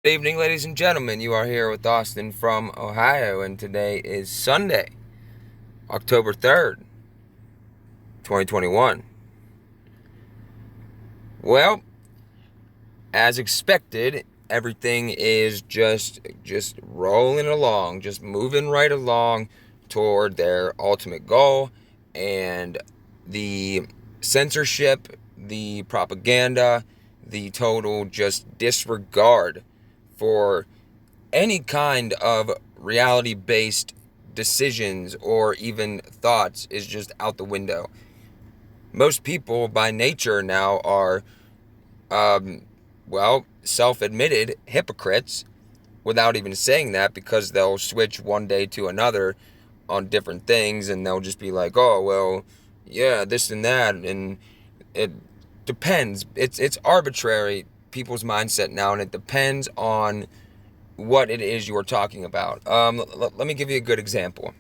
Good evening, ladies and gentlemen. You are here with Austin from Ohio, and today is Sunday, October 3rd, 2021. Well, as expected, everything is just rolling along, just moving right along toward their ultimate goal, and the censorship, the propaganda, the total just disregard for any kind of reality based decisions or even thoughts is just out the window. Most people by nature now are, um, self admitted hypocrites without even saying that, because they'll switch one day to another on different things, and they'll just be like, oh, well, yeah, this and that. And it depends. It's arbitrary, people's mindset now, and it depends on what it is you are talking about. Let me give you a good example.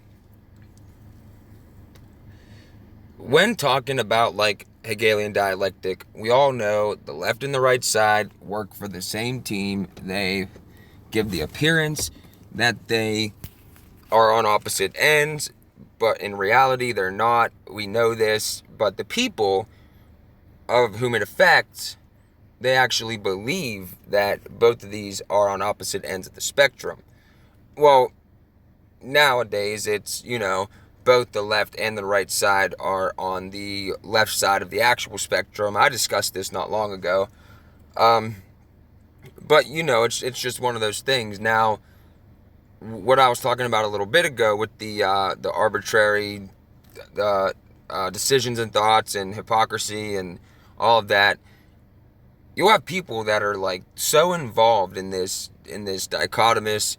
When talking about like Hegelian dialectic, we all know the left and the right side work for the same team. They give the appearance that they are on opposite ends, but in reality, they're not. We know this, but the people of whom it affects, they actually believe that both of these are on opposite ends of the spectrum. Well, nowadays it's, both the left and the right side are on the left side of the actual spectrum. I discussed this not long ago. um but it's just one of those things. Now, what I was talking about a little bit ago with the arbitrary decisions and thoughts and hypocrisy and all of that, you'll have people that are like so involved in this dichotomous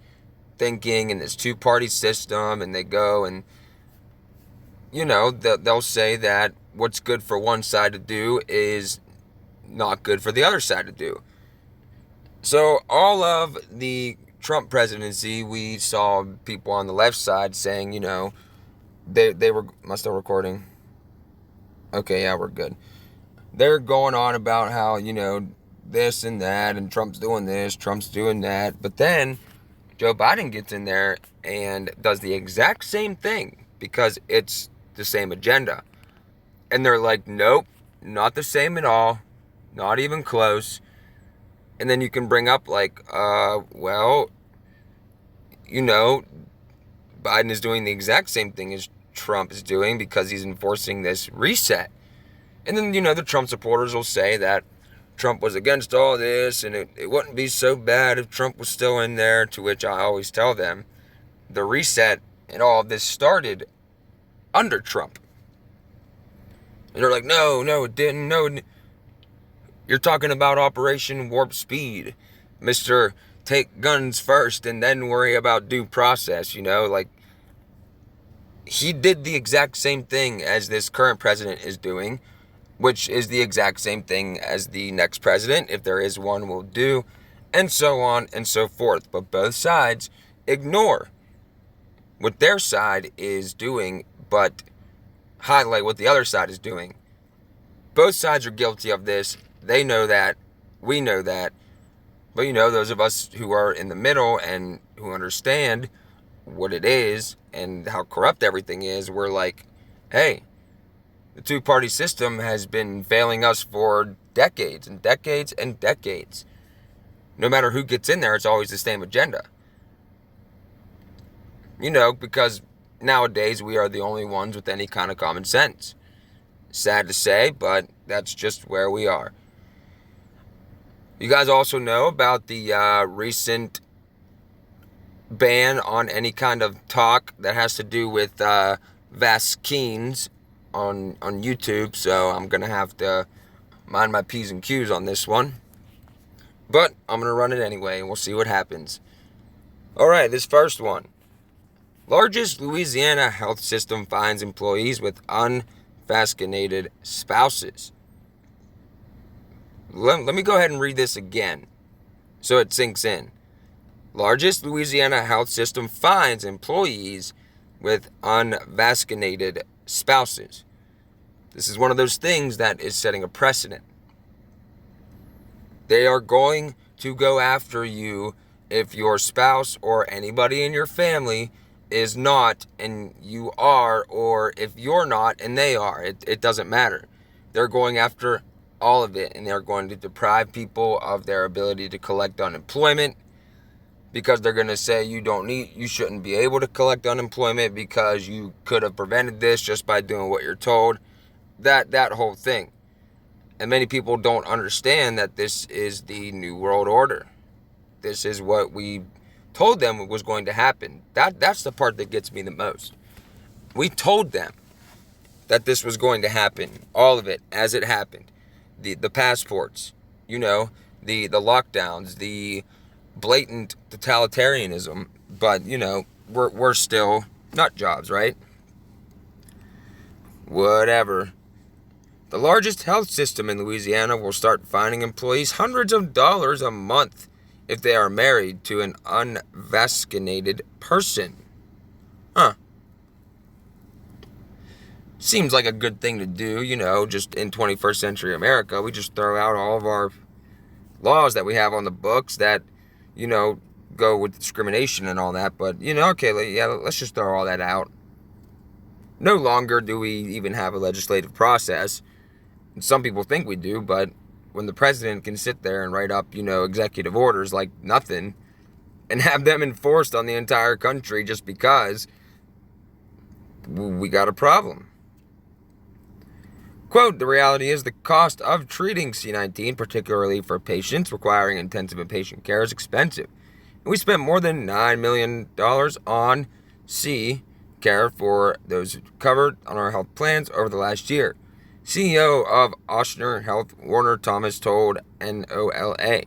thinking and this two-party system, and they go and they'll say that what's good for one side to do is not good for the other side to do. So all of the Trump presidency, we saw people on the left side saying, they were, am I still recording? Okay, yeah, we're good. They're going on about how, this and that, and Trump's doing this, Trump's doing that. But then Joe Biden gets in there and does the exact same thing because it's the same agenda. And they're like, nope, not the same at all, not even close. And then you can bring up, like, you know, Biden is doing the exact same thing as Trump is doing because he's enforcing this reset. And then, the Trump supporters will say that Trump was against all this and it wouldn't be so bad if Trump was still in there, to which I always tell them the reset and all of this started under Trump. And they're like, no, it didn't. No, you're talking about Operation Warp Speed, Mr. Take guns first and then worry about due process, like he did the exact same thing as this current president is doing, which is the exact same thing as the next president, if there is one, will do, and so on and so forth. But both sides ignore what their side is doing, but highlight what the other side is doing. Both sides are guilty of this. They know that. We know that. But those of us who are in the middle and who understand what it is and how corrupt everything is, we're like, hey, the two-party system has been failing us for decades and decades and decades. No matter who gets in there, it's always the same agenda. Because nowadays we are the only ones with any kind of common sense. Sad to say, but that's just where we are. You guys also know about the recent ban on any kind of talk that has to do with vaccines on YouTube, so I'm going to have to mind my P's and Q's on this one. But I'm going to run it anyway, and we'll see what happens. Alright, this first one. Largest Louisiana health system finds employees with unvaccinated spouses. Let me go ahead and read this again so it sinks in. Largest Louisiana health system finds employees with unvaccinated spouses. This is one of those things that is setting a precedent. They are going to go after you if your spouse or anybody in your family is not and you are, or if you're not and they are. It doesn't matter. They're going after all of it, and they're going to deprive people of their ability to collect unemployment, because they're going to say you shouldn't be able to collect unemployment because you could have prevented this just by doing what you're told. That whole thing. And many people don't understand that this is the New World Order. This is what we told them was going to happen. That's the part that gets me the most. We told them that this was going to happen. All of it as it happened. The passports, the lockdowns, the blatant totalitarianism, but we're still nut jobs, right? Whatever. The largest health system in Louisiana will start fining employees hundreds of dollars a month if they are married to an unvaccinated person. Huh. Seems like a good thing to do, just in 21st century America. We just throw out all of our laws that we have on the books that, go with discrimination and all that. But, okay, yeah, let's just throw all that out. No longer do we even have a legislative process. Some people think we do, but when the president can sit there and write up, executive orders like nothing and have them enforced on the entire country just because, we got a problem. Quote, the reality is the cost of treating C-19, particularly for patients requiring intensive inpatient care, is expensive. And we spent more than $9 million on C care for those covered on our health plans over the last year. CEO of Ochsner Health, Warner Thomas, told NOLA.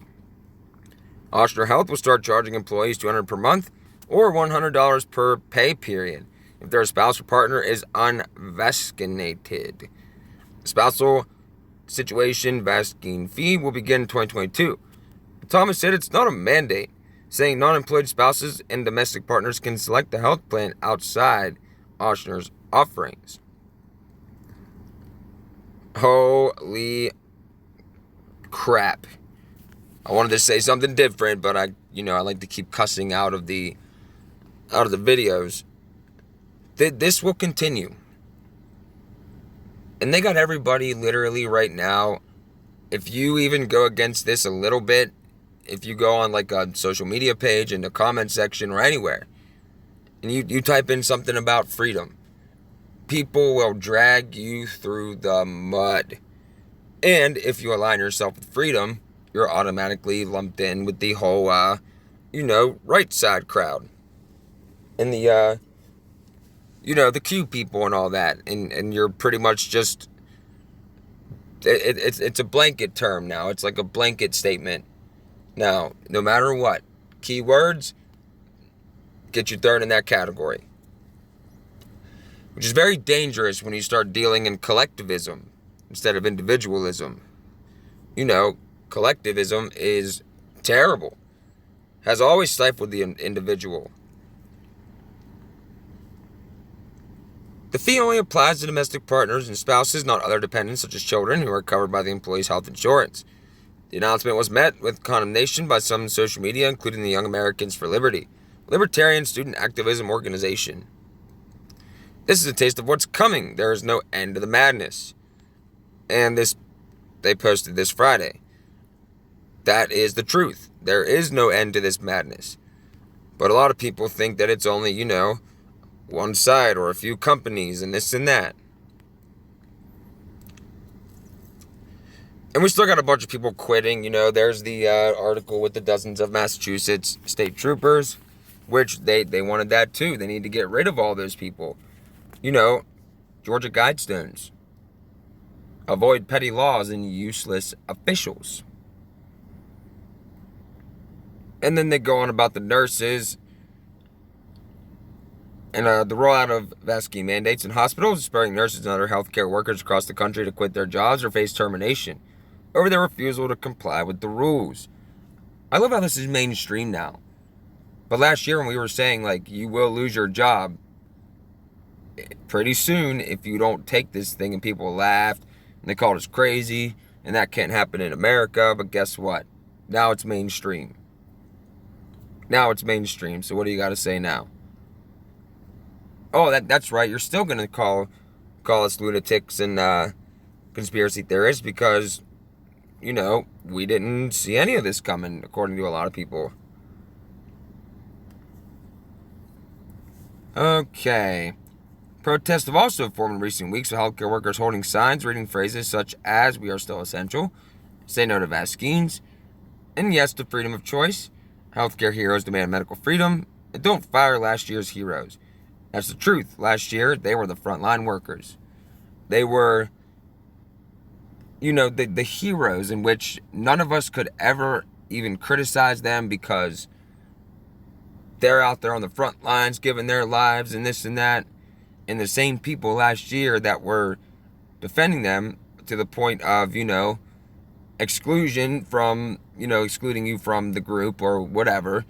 Ochsner Health will start charging employees $200 per month or $100 per pay period if their spouse or partner is unvaccinated. Spousal situation vaccine fee will begin in 2022. Thomas said it's not a mandate, saying non-employed spouses and domestic partners can select the health plan outside Ochsner's offerings. Holy crap. I wanted to say something different, but I like to keep cussing out of the videos. This will continue. And they got everybody literally right now. If you even go against this a little bit, if you go on like a social media page in the comment section or anywhere, and you type in something about freedom, people will drag you through the mud. And if you align yourself with freedom, you're automatically lumped in with the whole, right side crowd. And the Q people and all that. And you're pretty much just, it's a blanket term now. It's like a blanket statement. Now, no matter what, keywords get you thrown in that category. Which is very dangerous when you start dealing in collectivism instead of individualism. Collectivism is terrible. Has always stifled the individual. The fee only applies to domestic partners and spouses, not other dependents such as children who are covered by the employee's health insurance. The announcement was met with condemnation by some social media, including the Young Americans for Liberty, a libertarian student activism organization. This is a taste of what's coming. There is no end to the madness. And they posted this Friday. That is the truth. There is no end to this madness. But a lot of people think that it's only, one side or a few companies and this and that. And we still got a bunch of people quitting. There's the article with the dozens of Massachusetts state troopers, which they wanted that too. They need to get rid of all those people. Georgia Guidestones. Avoid petty laws and useless officials. And then they go on about the nurses and the rollout of vaccine mandates in hospitals, spurring nurses and other healthcare workers across the country to quit their jobs or face termination over their refusal to comply with the rules. I love how this is mainstream now. But last year when we were saying, you will lose your job pretty soon if you don't take this thing, and people laughed and they called us crazy, and that can't happen in America. But guess what? Now it's mainstream. Now it's mainstream. So what do you got to say now? Oh, that's right. You're still gonna call us lunatics and conspiracy theorists because we didn't see any of this coming, according to a lot of people. Okay. Protests have also formed in recent weeks with healthcare workers holding signs reading phrases such as "We are still essential," "Say no to vaccines," and "Yes to freedom of choice." Healthcare heroes demand medical freedom, and don't fire last year's heroes. That's the truth. Last year, they were the frontline workers. They were, the heroes in which none of us could ever even criticize them because they're out there on the front lines giving their lives and this and that. And the same people last year that were defending them to the point of, exclusion from, excluding you from the group or whatever,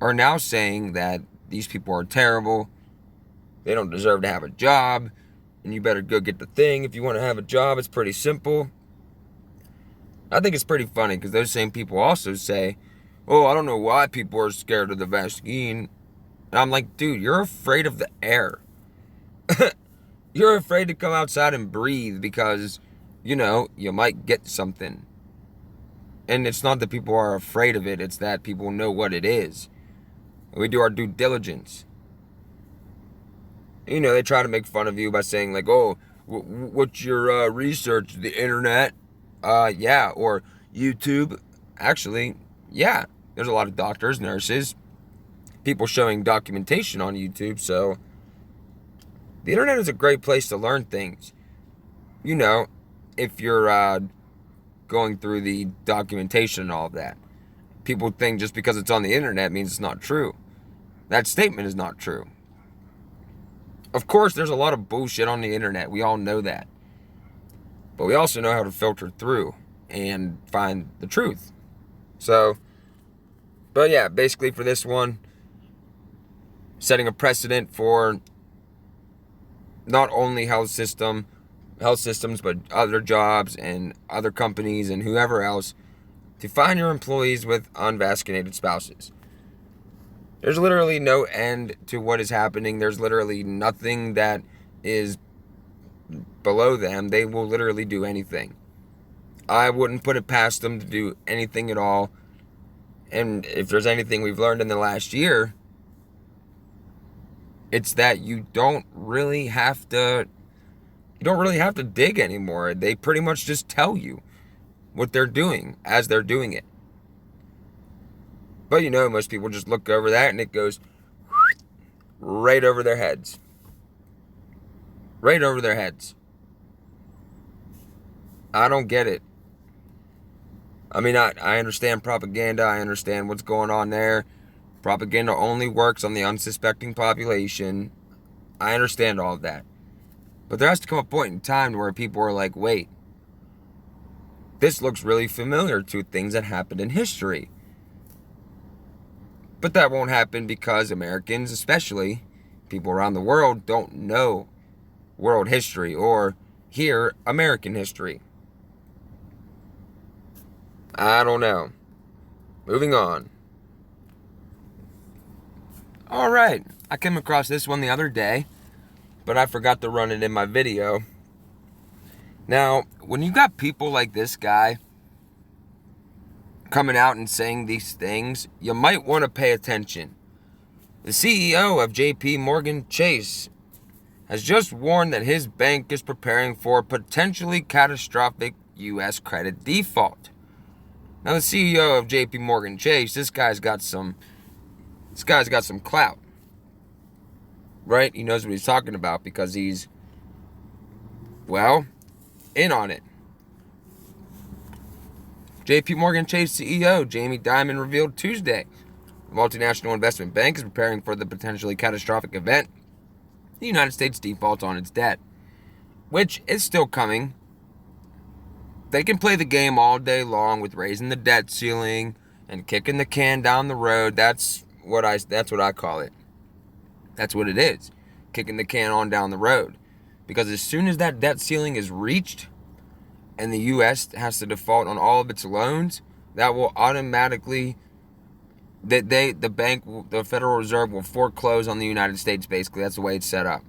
are now saying that these people are terrible. They don't deserve to have a job. And you better go get the thing. If you want to have a job, it's pretty simple. I think it's pretty funny because those same people also say, "Oh, I don't know why people are scared of the vaccine." And I'm like, dude, you're afraid of the air. You're afraid to come outside and breathe because, you might get something. And it's not that people are afraid of it. It's that people know what it is. We do our due diligence. They try to make fun of you by saying like, "Oh, what's your research? The internet?" Yeah, or YouTube. Actually, yeah. There's a lot of doctors, nurses, people showing documentation on YouTube. So the internet is a great place to learn things. If you're going through the documentation and all of that. People think just because it's on the internet means it's not true. That statement is not true. Of course, there's a lot of bullshit on the internet. We all know that. But we also know how to filter through and find the truth. So, but yeah, basically for this one, setting a precedent for not only health systems, but other jobs and other companies and whoever else to find your employees with unvaccinated spouses. There's literally no end to what is happening. There's literally nothing that is below them. They will literally do anything. I wouldn't put it past them to do anything at all. And if there's anything we've learned in the last year, it's that you don't really have to dig anymore. They pretty much just tell you what they're doing as they're doing it. But most people just look over that and it goes right over their heads. Right over their heads. I don't get it. I mean, I understand propaganda. I understand what's going on there. Propaganda only works on the unsuspecting population. I understand all of that. But there has to come a point in time where people are like, wait, this looks really familiar to things that happened in history. But that won't happen because Americans, especially people around the world, don't know world history or hear American history. I don't know. Moving on. All right. I came across this one the other day, but I forgot to run it in my video. Now, when you got people like this guy coming out and saying these things, you might want to pay attention. The CEO of JP Morgan Chase has just warned that his bank is preparing for a potentially catastrophic U.S. credit default. Now, the CEO of JP Morgan Chase, this guy's got some clout. Right? He knows what he's talking about because he's, in on it. JP Morgan Chase CEO Jamie Dimon revealed Tuesday the multinational investment bank is preparing for the potentially catastrophic event, the United States defaults on its debt, which is still coming. They can play the game all day long with raising the debt ceiling and kicking the can down the road. That's what I call it. That's what it is. Kicking the can on down the road. Because as soon as that debt ceiling is reached and the U.S. has to default on all of its loans, that will automatically, the Federal Reserve will foreclose on the United States. Basically, that's the way it's set up.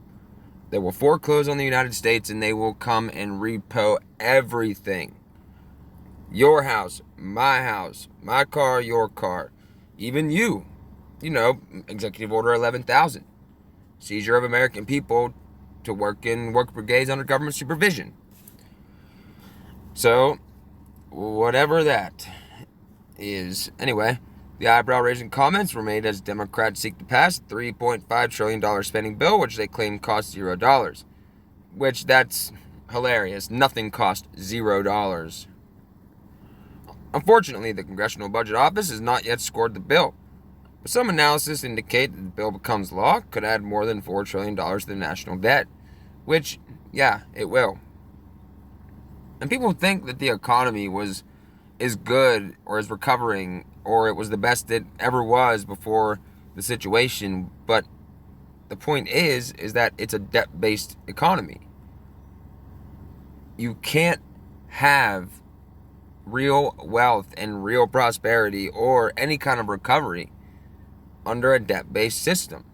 They will foreclose on the United States, and they will come and repo everything. Your house, my car, your car, even you. Executive Order 11,000, seizure of American people to work in work brigades under government supervision. So, whatever that is. Anyway, the eyebrow-raising comments were made as Democrats seek to pass a $3.5 trillion spending bill, which they claim costs $0. Which, that's hilarious. Nothing cost $0. Unfortunately, the Congressional Budget Office has not yet scored the bill. But some analysis indicate that the bill becomes law could add more than $4 trillion to the national debt. Which, yeah, it will. And people think that the economy is good or is recovering or it was the best it ever was before the situation. But the point is that it's a debt-based economy. You can't have real wealth and real prosperity or any kind of recovery under a debt-based system.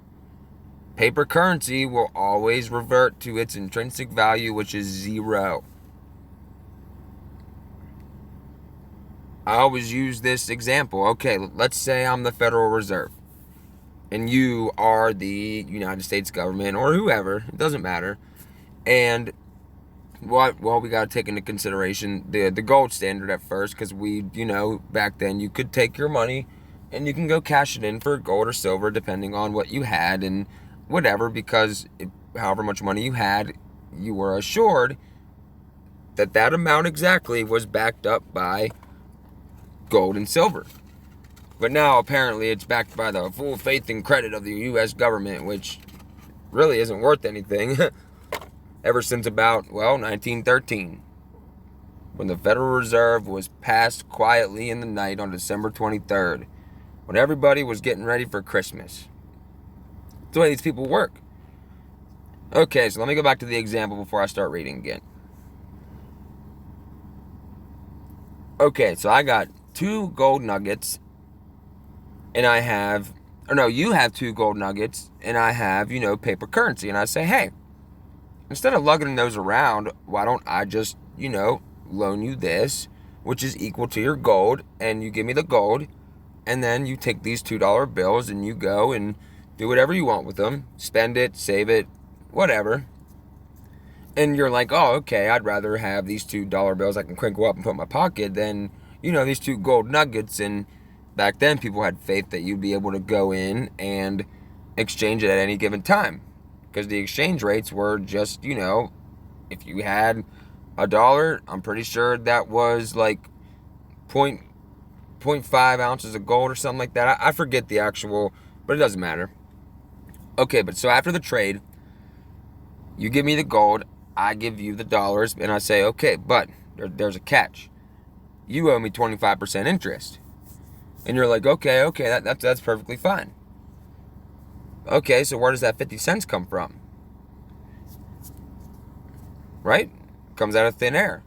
Paper currency will always revert to its intrinsic value, which is zero. I always use this example. Okay, let's say I'm the Federal Reserve and you are the United States government or whoever, it doesn't matter. And well, we got to take into consideration the gold standard at first, because back then you could take your money and you can go cash it in for gold or silver depending on what you had and whatever, because however much money you had, you were assured that amount exactly was backed up by gold and silver. But now apparently it's backed by the full faith and credit of the U.S. government, which really isn't worth anything. Ever since about, 1913, when the Federal Reserve was passed quietly in the night on December 23rd, when everybody was getting ready for Christmas. That's the way these people work. Okay, so let me go back to the example before I start reading again. Okay, so I got 2 gold nuggets, and you have 2 gold nuggets, and I have, paper currency, and I say, hey, instead of lugging those around, why don't I just, loan you this, which is equal to your gold, and you give me the gold, and then you take these $2 bills and you go and do whatever you want with them, spend it, save it, whatever. And you're like, oh, okay, I'd rather have these $2 bills I can crinkle up and put in my pocket than, these 2 gold nuggets. And back then people had faith that you'd be able to go in and exchange it at any given time, because the exchange rates were just, if you had $1, I'm pretty sure that was like 0.5 ounces of gold or something like that. I forget the actual, but it doesn't matter. Okay, but so after the trade, you give me the gold, I give you the dollars, and I say, okay, but there's a catch. You owe me 25% interest. And you're like, okay, that's perfectly fine. Okay, so where does that 50 cents come from? Right? Comes out of thin air.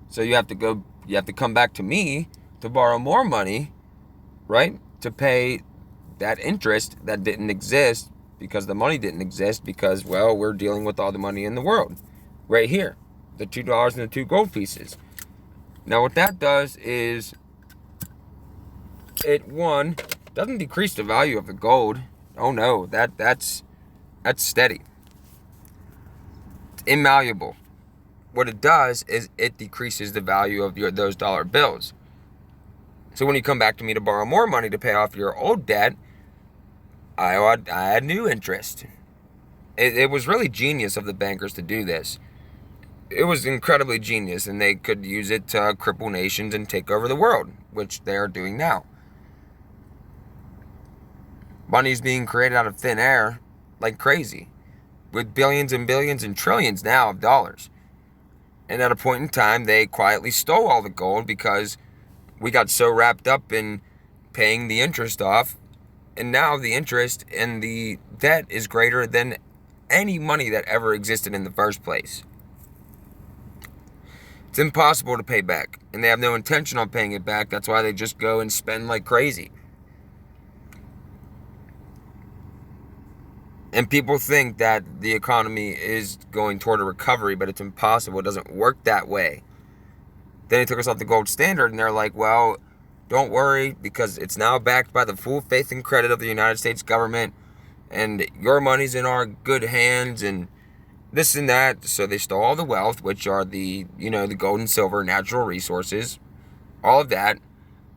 So you have to come back to me to borrow more money, right? To pay that interest that didn't exist, because the money didn't exist, because, we're dealing with all the money in the world. Right here. The $2 and the 2 gold pieces. Now what that does is it, one, doesn't decrease the value of the gold. Oh no, that's steady. It's immalleable. What it does is it decreases the value of those dollar bills. So when you come back to me to borrow more money to pay off your old debt, I had new interest. It was really genius of the bankers to do this. It was incredibly genius, and they could use it to cripple nations and take over the world, which they are doing now. Money's being created out of thin air like crazy, with billions and billions and trillions now of dollars. And at a point in time, they quietly stole all the gold because we got so wrapped up in paying the interest off. And now the interest and the debt is greater than any money that ever existed in the first place. It's impossible to pay back, and they have no intention on paying it back. That's why they just go and spend like crazy. And people think that the economy is going toward a recovery, but it's impossible. It doesn't work that way. Then they took us off the gold standard, and they're like, well, don't worry, because it's now backed by the full faith and credit of the United States government, and your money's in our good hands, and this and that. So they stole all the wealth, which are the gold and silver, natural resources, all of that,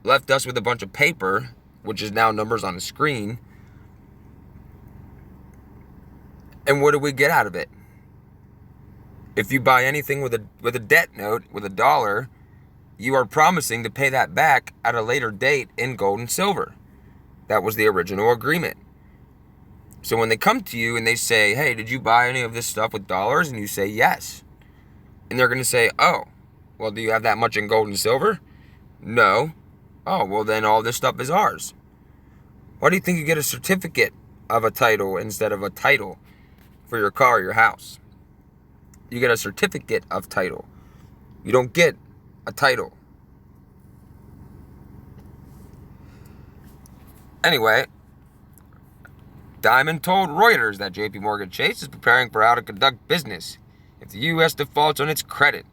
left us with a bunch of paper, which is now numbers on a screen. And what do we get out of it? If you buy anything with a debt note, with $1, you are promising to pay that back at a later date in gold and silver. That was the original agreement. So when they come to you and they say, hey, did you buy any of this stuff with dollars? And you say yes. And they're going to say, oh, well, do you have that much in gold and silver? No. Oh, well, then all this stuff is ours. Why do you think you get a certificate of a title instead of a title for your car or your house? You get a certificate of title. You don't get a title. Anyway, Diamond told Reuters that JP Morgan Chase is preparing for how to conduct business if the U.S. defaults on its credit,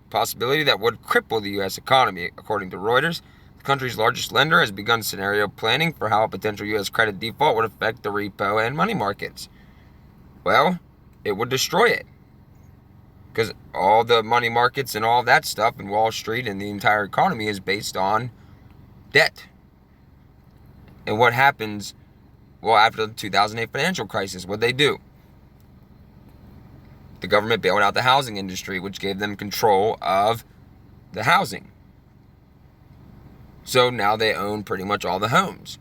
a possibility that would cripple the U.S. economy. According to Reuters, the country's largest lender has begun scenario planning for how a potential U.S. credit default would affect the repo and money markets. Well, it would destroy it. Because all the money markets and all that stuff and Wall Street and the entire economy is based on debt. And what happens, well, after the 2008 financial crisis, what'd they do? The government bailed out the housing industry, which gave them control of the housing. So now they own pretty much all the homes.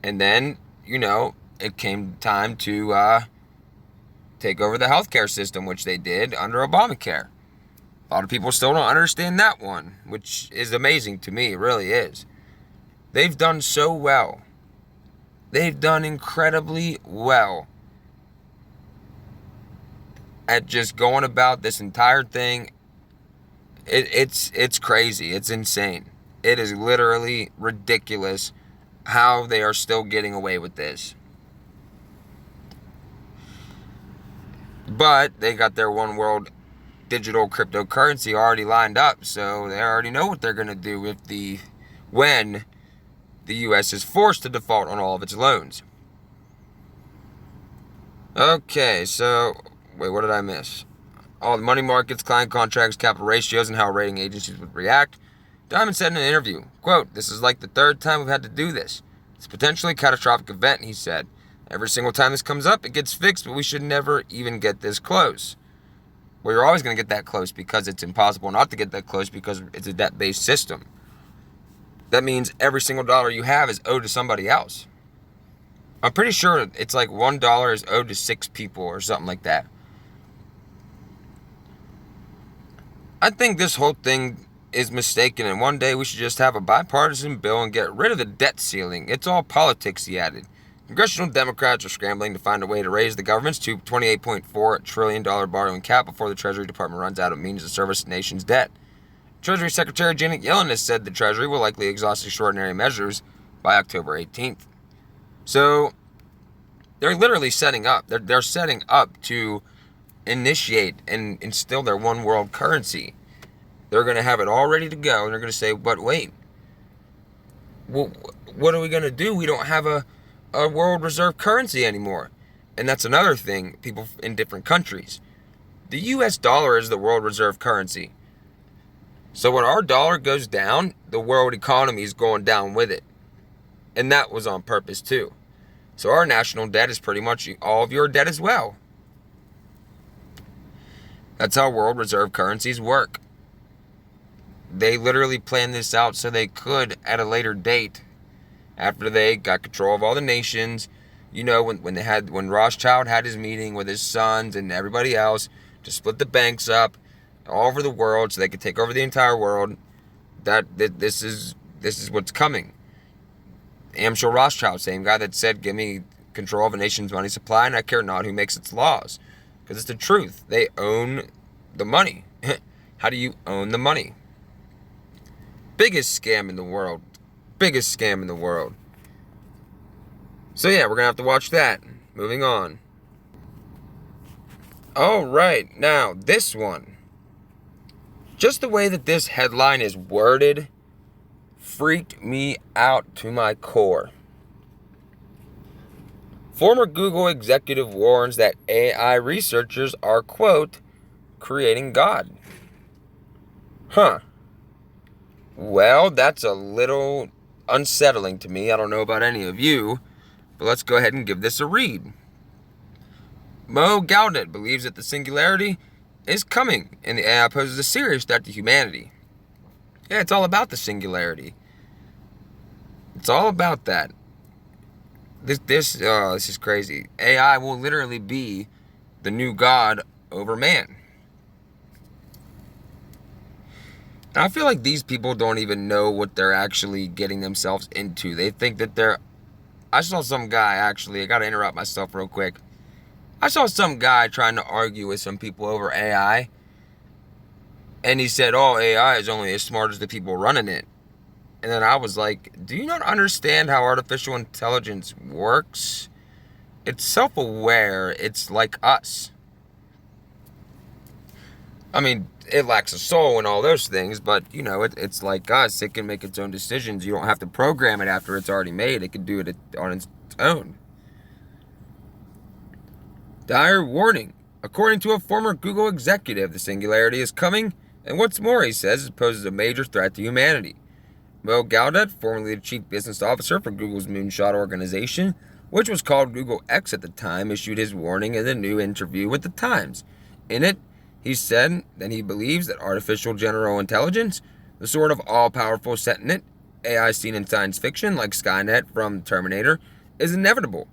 And then, it came time to take over the healthcare system, which they did under Obamacare. A lot of people still don't understand that one, which is amazing to me. It really is. They've done so well. They've done incredibly well at just going about this entire thing. It's crazy. It's insane. It is literally ridiculous how they are still getting away with this. But they got their one world digital cryptocurrency already lined up, so they already know what they're going to do when the U.S. is forced to default on all of its loans. Okay, so, wait, what did I miss? All the money markets, client contracts, capital ratios, and how rating agencies would react. Diamond said in an interview, quote, "This is like the third time we've had to do this. It's a potentially catastrophic event," he said. "Every single time this comes up, it gets fixed, but we should never even get this close." Well, you're always going to get that close because it's impossible not to get that close because it's a debt-based system. That means every single dollar you have is owed to somebody else. I'm pretty sure it's like $1 is owed to 6 people or something like that. I think this whole thing is mistaken, and one day we should just have a bipartisan bill and get rid of the debt ceiling. It's all politics, he added. Congressional Democrats are scrambling to find a way to raise the government's $28.4 trillion borrowing cap before the Treasury Department runs out of means to service the nation's debt. Treasury Secretary Janet Yellen has said the Treasury will likely exhaust extraordinary measures by October 18th. So they're literally setting up. They're setting up to initiate and instill their one world currency. They're going to have it all ready to go, and they're going to say, but wait, well, what are we going to do? We don't have a world reserve currency anymore. And that's another thing, people in different countries. The US dollar is the world reserve currency. So when our dollar goes down, the world economy is going down with it. And that was on purpose too. So our national debt is pretty much all of your debt as well. That's how world reserve currencies work. They literally planned this out so they could, at a later date, after they got control of all the nations, when Rothschild had his meeting with his sons and everybody else to split the banks up all over the world so they could take over the entire world, this is what's coming. Amschel Rothschild, same guy that said, "Give me control of a nation's money supply, and I care not who makes its laws," because it's the truth. They own the money. How do you own the money? Biggest scam in the world. Biggest scam in the world. So yeah, we're going to have to watch that. Moving on. Alright, now this one. Just the way that this headline is worded freaked me out to my core. Former Google executive warns that AI researchers are, quote, creating God. Huh. Well, that's a little unsettling to me. I don't know about any of you, but let's go ahead and give this a read. Mo Gaudet believes that the singularity is coming, and the AI poses a serious threat to humanity. Yeah, it's all about the singularity. It's all about that. This is crazy. AI will literally be the new God over man. And I feel like these people don't even know what they're actually getting themselves into. They think that they're... I saw some guy, actually, I gotta interrupt myself real quick. I saw some guy trying to argue with some people over AI. And he said, oh, AI is only as smart as the people running it. And then I was like, do you not understand how artificial intelligence works? It's self-aware. It's like us. I mean, it lacks a soul and all those things, but, you know, it's like us. It can make its own decisions. You don't have to program it after it's already made. It can do it on its own. Dire warning. According to a former Google executive, the singularity is coming, and what's more, he says, it poses a major threat to humanity. Mo Gaudet, formerly the chief business officer for Google's moonshot organization, which was called Google X at the time, issued his warning in a new interview with the Times. In it, he said that he believes that artificial general intelligence, the sort of all-powerful sentient AI seen in science fiction like Skynet from Terminator, is inevitable.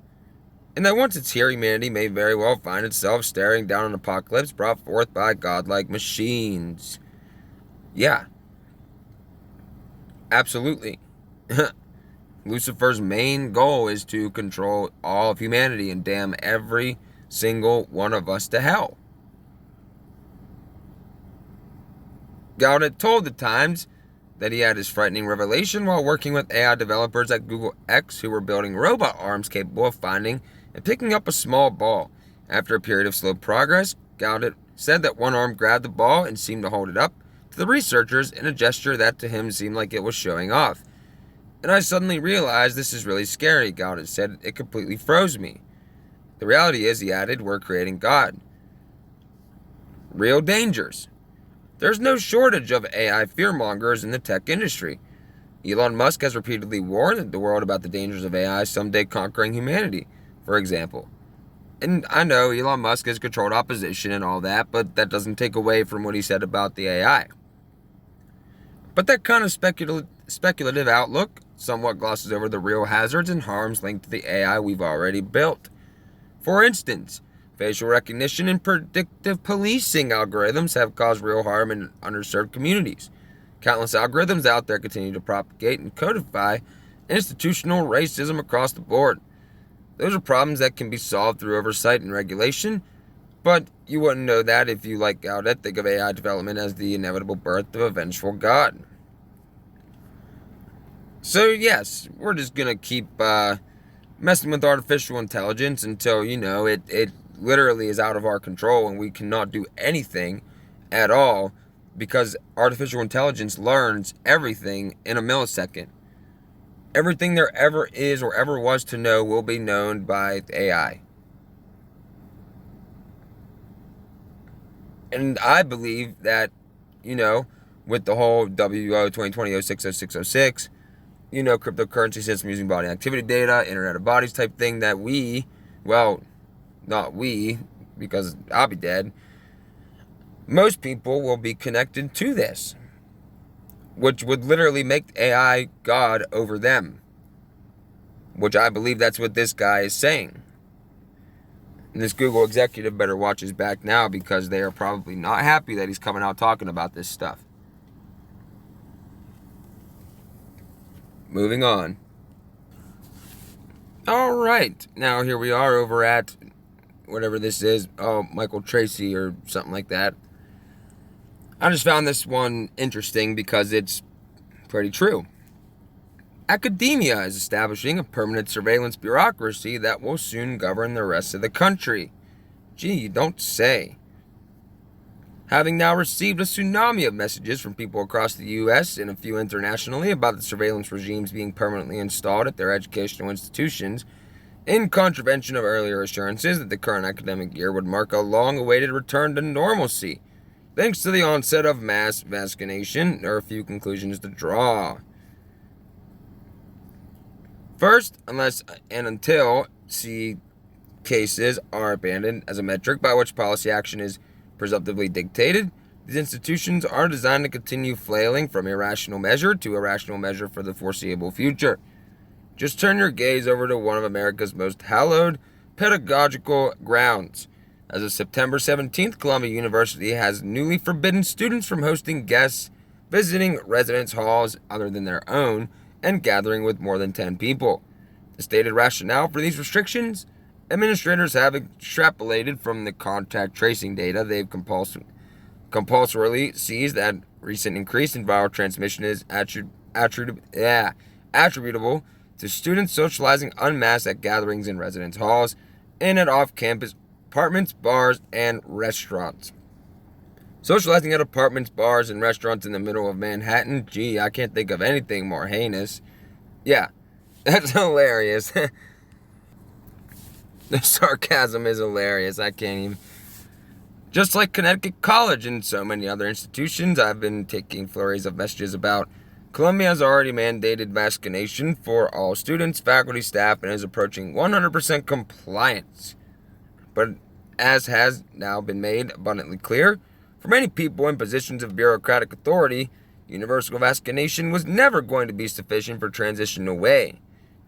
And that once it's here, humanity may very well find itself staring down an apocalypse brought forth by godlike machines. Yeah. Absolutely. Lucifer's main goal is to control all of humanity and damn every single one of us to hell. Gaudet told the Times that he had his frightening revelation while working with AI developers at Google X who were building robot arms capable of finding and picking up a small ball. After a period of slow progress, Gaudet said that one arm grabbed the ball and seemed to hold it up to the researchers in a gesture that to him seemed like it was showing off. And I suddenly realized this is really scary, Gaudet said. It completely froze me. The reality is, he added, we're creating God. Real dangers. There's no shortage of AI fearmongers in the tech industry. Elon Musk has repeatedly warned the world about the dangers of AI someday conquering humanity, for example. And I know Elon Musk has controlled opposition and all that, but that doesn't take away from what he said about the AI. But that kind of speculative outlook somewhat glosses over the real hazards and harms linked to the AI we've already built. For instance, facial recognition and predictive policing algorithms have caused real harm in underserved communities. Countless algorithms out there continue to propagate and codify institutional racism across the board. Those are problems that can be solved through oversight and regulation, but you wouldn't know that if you, like Gaudet, think of AI development as the inevitable birth of a vengeful God. So yes, we're just going to keep messing with artificial intelligence until, it literally is out of our control and we cannot do anything at all because artificial intelligence learns everything in a millisecond. Everything there ever is or ever was to know will be known by AI. And I believe that, with the whole WO 2020-06-0606, cryptocurrency system using body activity data, Internet of Bodies type thing that not we, because I'll be dead, most people will be connected to this, which would literally make AI God over them, which I believe that's what this guy is saying. And this Google executive better watch his back now because they are probably not happy that he's coming out talking about this stuff. Moving on. All right. Now here we are over at whatever this is. Oh, Michael Tracy or something like that. I just found this one interesting because it's pretty true. Academia is establishing a permanent surveillance bureaucracy that will soon govern the rest of the country. Gee, you don't say. Having now received a tsunami of messages from people across the U.S. and a few internationally about the surveillance regimes being permanently installed at their educational institutions, in contravention of earlier assurances that the current academic year would mark a long-awaited return to normalcy, thanks to the onset of mass vaccination, there are a few conclusions to draw. First, unless and until C cases are abandoned as a metric by which policy action is presumptively dictated, these institutions are designed to continue flailing from irrational measure to irrational measure for the foreseeable future. Just turn your gaze over to one of America's most hallowed pedagogical grounds. As of September 17th, Columbia University has newly forbidden students from hosting guests, visiting residence halls other than their own, and gathering with more than 10 people. The stated rationale for these restrictions? Administrators have extrapolated from the contact tracing data they've compulsorily seized that recent increase in viral transmission is attributable to students socializing unmasked at gatherings in residence halls and at off-campus apartments, bars, and restaurants. Socializing at apartments, bars, and restaurants in the middle of Manhattan? Gee, I can't think of anything more heinous. Yeah, that's hilarious. The sarcasm is hilarious. I can't even. Just like Connecticut College and so many other institutions, I've been taking flurries of messages about. Columbia has already mandated vaccination for all students, faculty, staff, and is approaching 100% compliance. But as has now been made abundantly clear, for many people in positions of bureaucratic authority, universal vaccination was never going to be sufficient for transition away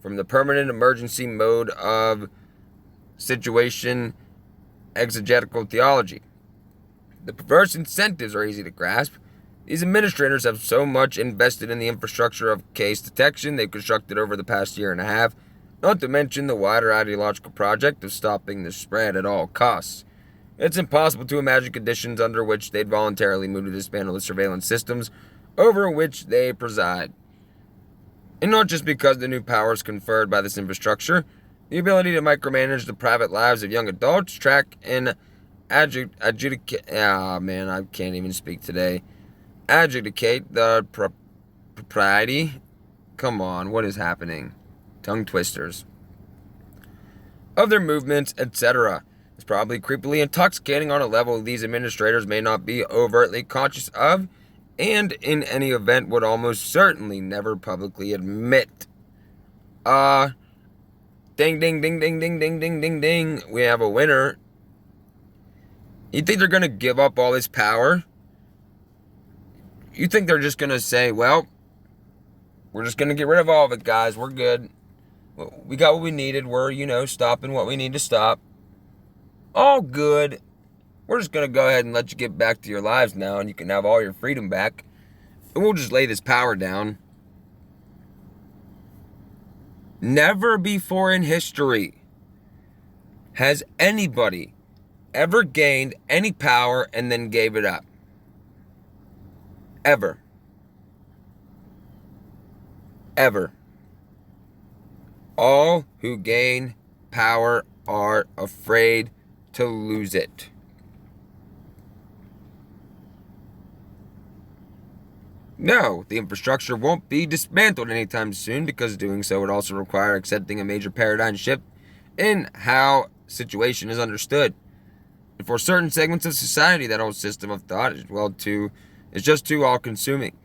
from the permanent emergency mode of situation exegetical theology. The perverse incentives are easy to grasp. These administrators have so much invested in the infrastructure of case detection they've constructed over the past year and a half, not to mention the wider ideological project of stopping the spread at all costs. It's impossible to imagine conditions under which they'd voluntarily move to dismantle the surveillance systems over which they preside. And not just because the new powers conferred by this infrastructure, the ability to micromanage the private lives of young adults, track and adjudicate. I can't even speak today. Adjudicate the propriety. Come on, what is happening? Tongue twisters. Of their movements, etc. It's probably creepily intoxicating on a level these administrators may not be overtly conscious of, and in any event would almost certainly never publicly admit. Ding, ding, ding, ding, ding, ding, ding, ding, ding. We have a winner. You think they're going to give up all this power? You think they're just going to say, well, we're just going to get rid of all of it, guys. We're good. We got what we needed. We're, stopping what we need to stop. All good. We're just going to go ahead and let you get back to your lives now, and you can have all your freedom back. And we'll just lay this power down. Never before in history has anybody ever gained any power and then gave it up. Ever. Ever. All who gain power are afraid to lose it. No, the infrastructure won't be dismantled anytime soon because doing so would also require accepting a major paradigm shift in how situation is understood. And for certain segments of society, that old system of thought is just too all-consuming.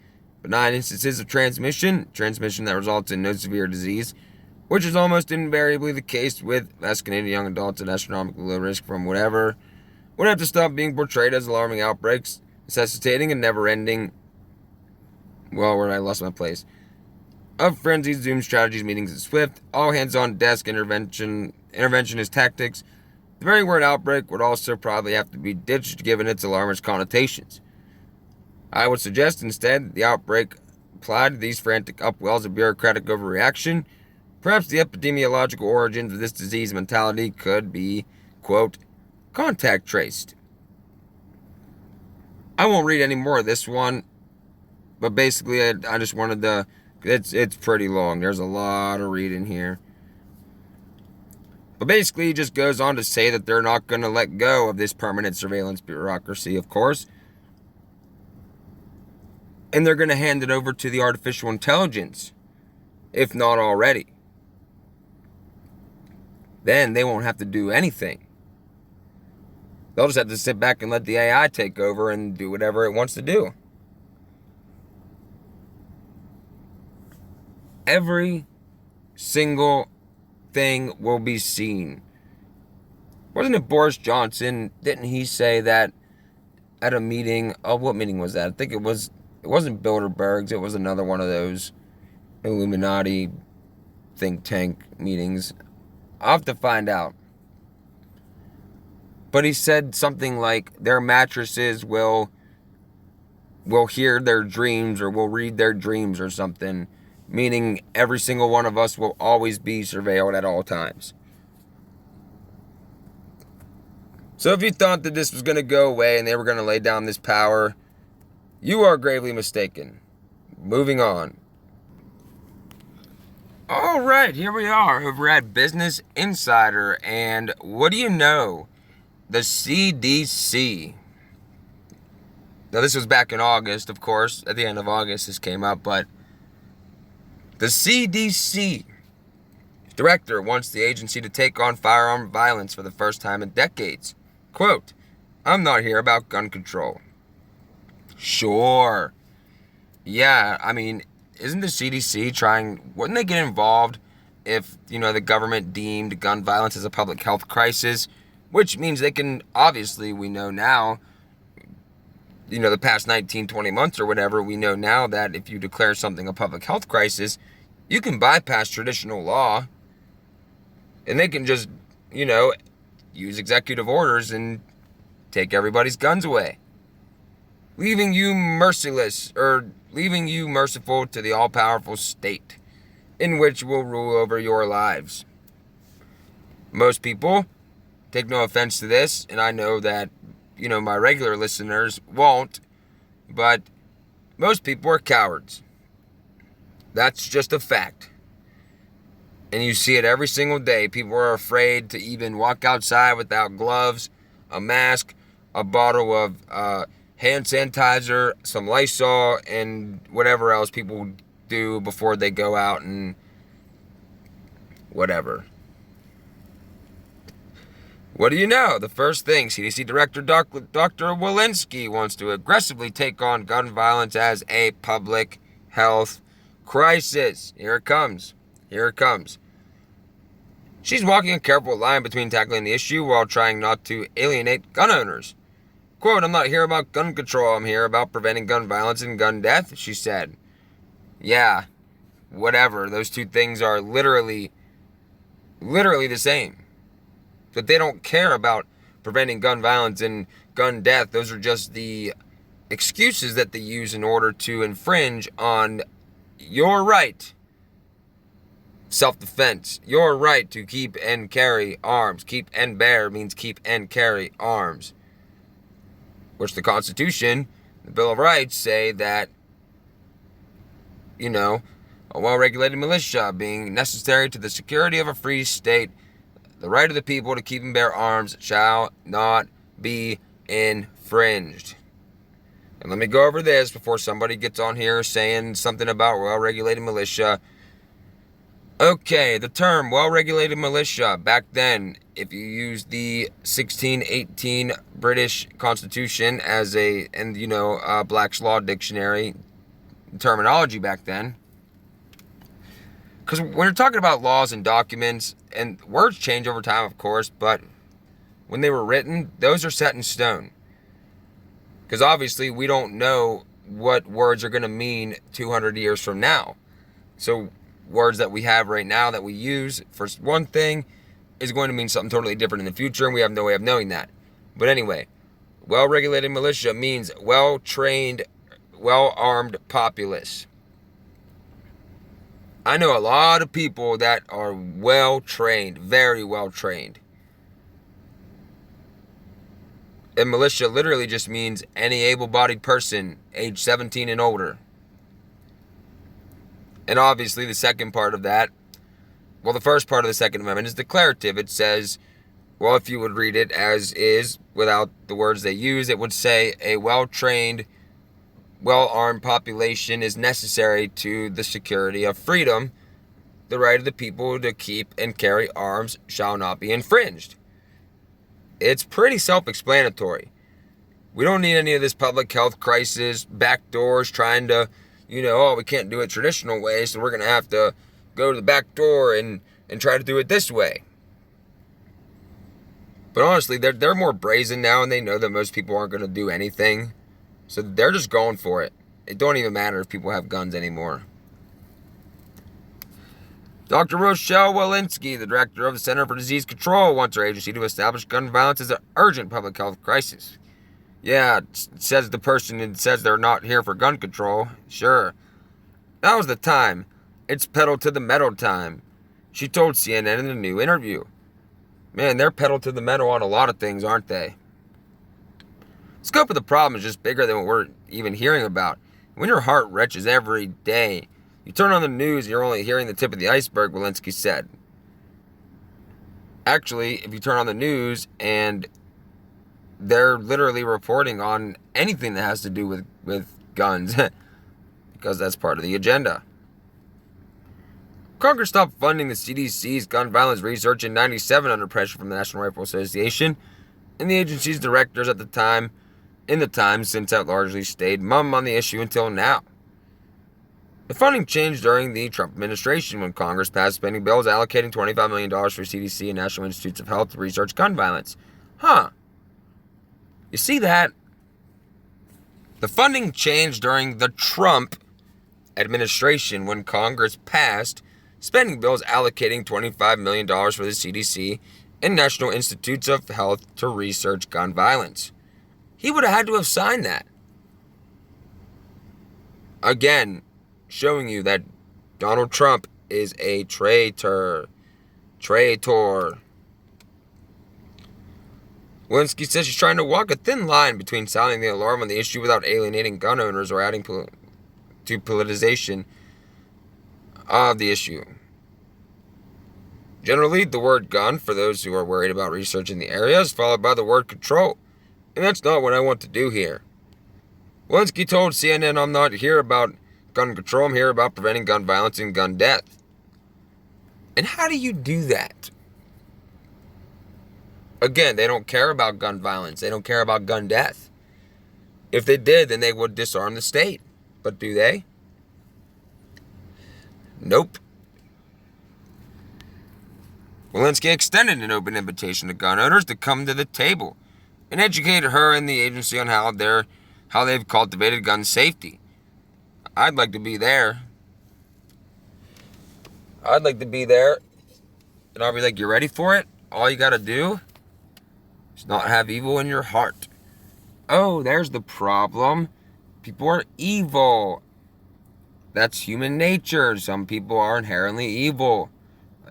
Benign instances of transmission that results in no severe disease, which is almost invariably the case with vaccinated young adults at astronomically low risk from whatever, would have to stop being portrayed as alarming outbreaks, necessitating a never-ending of frenzied Zoom strategies, meetings at Swift, all hands-on desk interventionist tactics. The very word outbreak would also probably have to be ditched given its alarmist connotations. I would suggest instead that the outbreak applied to these frantic upwells of bureaucratic overreaction. Perhaps the epidemiological origins of this disease mentality could be, quote, contact traced. I won't read any more of this one, but basically I just wanted to, it's pretty long. There's a lot of reading here. But basically he just goes on to say that they're not going to let go of this permanent surveillance bureaucracy, of course. And they're going to hand it over to the artificial intelligence, if not already. Then they won't have to do anything. They'll just have to sit back and let the AI take over and do whatever it wants to do. Every single thing will be seen. Wasn't it Boris Johnson? Didn't he say that at a meeting? Oh, what meeting was that? I think it wasn't Bilderberg's. It was another one of those Illuminati think tank meetings. I'll have to find out. But he said something like their mattresses will hear their dreams or will read their dreams or something, meaning every single one of us will always be surveilled at all times. So if you thought that this was going to go away and they were going to lay down this power, you are gravely mistaken. Moving on. All right, here we are over at Business Insider, and what do you know? The CDC. Now, this was back in August, of course. At the end of August, this came up, but the CDC director wants the agency to take on firearm violence for the first time in decades. Quote, I'm not here about gun control. Sure. Yeah, I mean, isn't the CDC wouldn't they get involved if, the government deemed gun violence as a public health crisis? Which means they can, obviously, we know now, the past 19, 20 months or whatever, we know now that if you declare something a public health crisis, you can bypass traditional law. And they can just, use executive orders and take everybody's guns away. Leaving you merciless, or leaving you merciful to the all-powerful state, in which will rule over your lives. Most people take no offense to this, and I know that, my regular listeners won't, but most people are cowards. That's just a fact. And you see it every single day. People are afraid to even walk outside without gloves, a mask, a bottle of hand sanitizer, some Lysol, and whatever else people do before they go out and whatever. What do you know? The first thing, CDC Director Dr. Walensky wants to aggressively take on gun violence as a public health crisis. Here it comes. She's walking a careful line between tackling the issue while trying not to alienate gun owners. Quote, I'm not here about gun control. I'm here about preventing gun violence and gun death, she said. Yeah, whatever. Those two things are literally the same. But they don't care about preventing gun violence and gun death. Those are just the excuses that they use in order to infringe on your right. Self-defense. Your right to keep and carry arms. Keep and bear means keep and carry arms. Which the Constitution, the Bill of Rights say that, a well-regulated militia being necessary to the security of a free state, the right of the people to keep and bear arms shall not be infringed. And let me go over this before somebody gets on here saying something about well-regulated militia. Okay, the term well-regulated militia, back then, if you use the 1618 British Constitution as Black's Law Dictionary terminology back then, because when you're talking about laws and documents, and words change over time, of course, but when they were written, those are set in stone. Because obviously, we don't know what words are going to mean 200 years from now. So, words that we have right now that we use for one thing is going to mean something totally different in the future, and we have no way of knowing that. But anyway, well-regulated militia means well-trained, well-armed populace. I know a lot of people that are well-trained, very well-trained. And militia literally just means any able-bodied person age 17 and older. And obviously the second part of that, well, the first part of the Second Amendment is declarative. It says, well, if you would read it as is, without the words they use, it would say a well-trained, well-armed population is necessary to the security of freedom. The right of the people to keep and carry arms shall not be infringed. It's pretty self-explanatory. We don't need any of this public health crisis, backdoors trying to, we can't do it traditional way, so we're going to have to go to the back door and try to do it this way. But honestly, they're more brazen now, and they know that most people aren't going to do anything. So they're just going for it. It don't even matter if people have guns anymore. Dr. Rochelle Walensky, the director of the Center for Disease Control, wants her agency to establish gun violence as an urgent public health crisis. Yeah, says the person who says they're not here for gun control. Sure. That was the time. It's pedal to the metal time, she told CNN in a new interview. Man, they're pedal to the metal on a lot of things, aren't they? The scope of the problem is just bigger than what we're even hearing about. When your heart wrenches every day, you turn on the news and you're only hearing the tip of the iceberg, Walensky said. Actually, if you turn on the news and they're literally reporting on anything that has to do with guns, because that's part of the agenda. Congress stopped funding the CDC's gun violence research in '97 under pressure from the National Rifle Association, and the agency's directors at the time, since have largely stayed mum on the issue until now. The funding changed during the Trump administration when Congress passed spending bills allocating $25 million for CDC and National Institutes of Health to research gun violence. You see that? The funding changed during the Trump administration when Congress passed spending bills allocating $25 million for the CDC and National Institutes of Health to research gun violence. He would have had to have signed that. Again, showing you that Donald Trump is a traitor. Walensky says she's trying to walk a thin line between sounding the alarm on the issue without alienating gun owners or adding to politicization of the issue. Generally, the word gun, for those who are worried about research in the area, is followed by the word control. And that's not what I want to do here. Walensky told CNN, I'm not here about gun control, I'm here about preventing gun violence and gun death. And how do you do that? Again, they don't care about gun violence. They don't care about gun death. If they did, then they would disarm the state. But do they? Nope. Walensky extended an open invitation to gun owners to come to the table and educate her and the agency on how they've cultivated gun safety. I'd like to be there. And I'll be like, you ready for it? All you gotta do is not have evil in your heart. Oh, there's the problem. People are evil. That's human nature. Some people are inherently evil.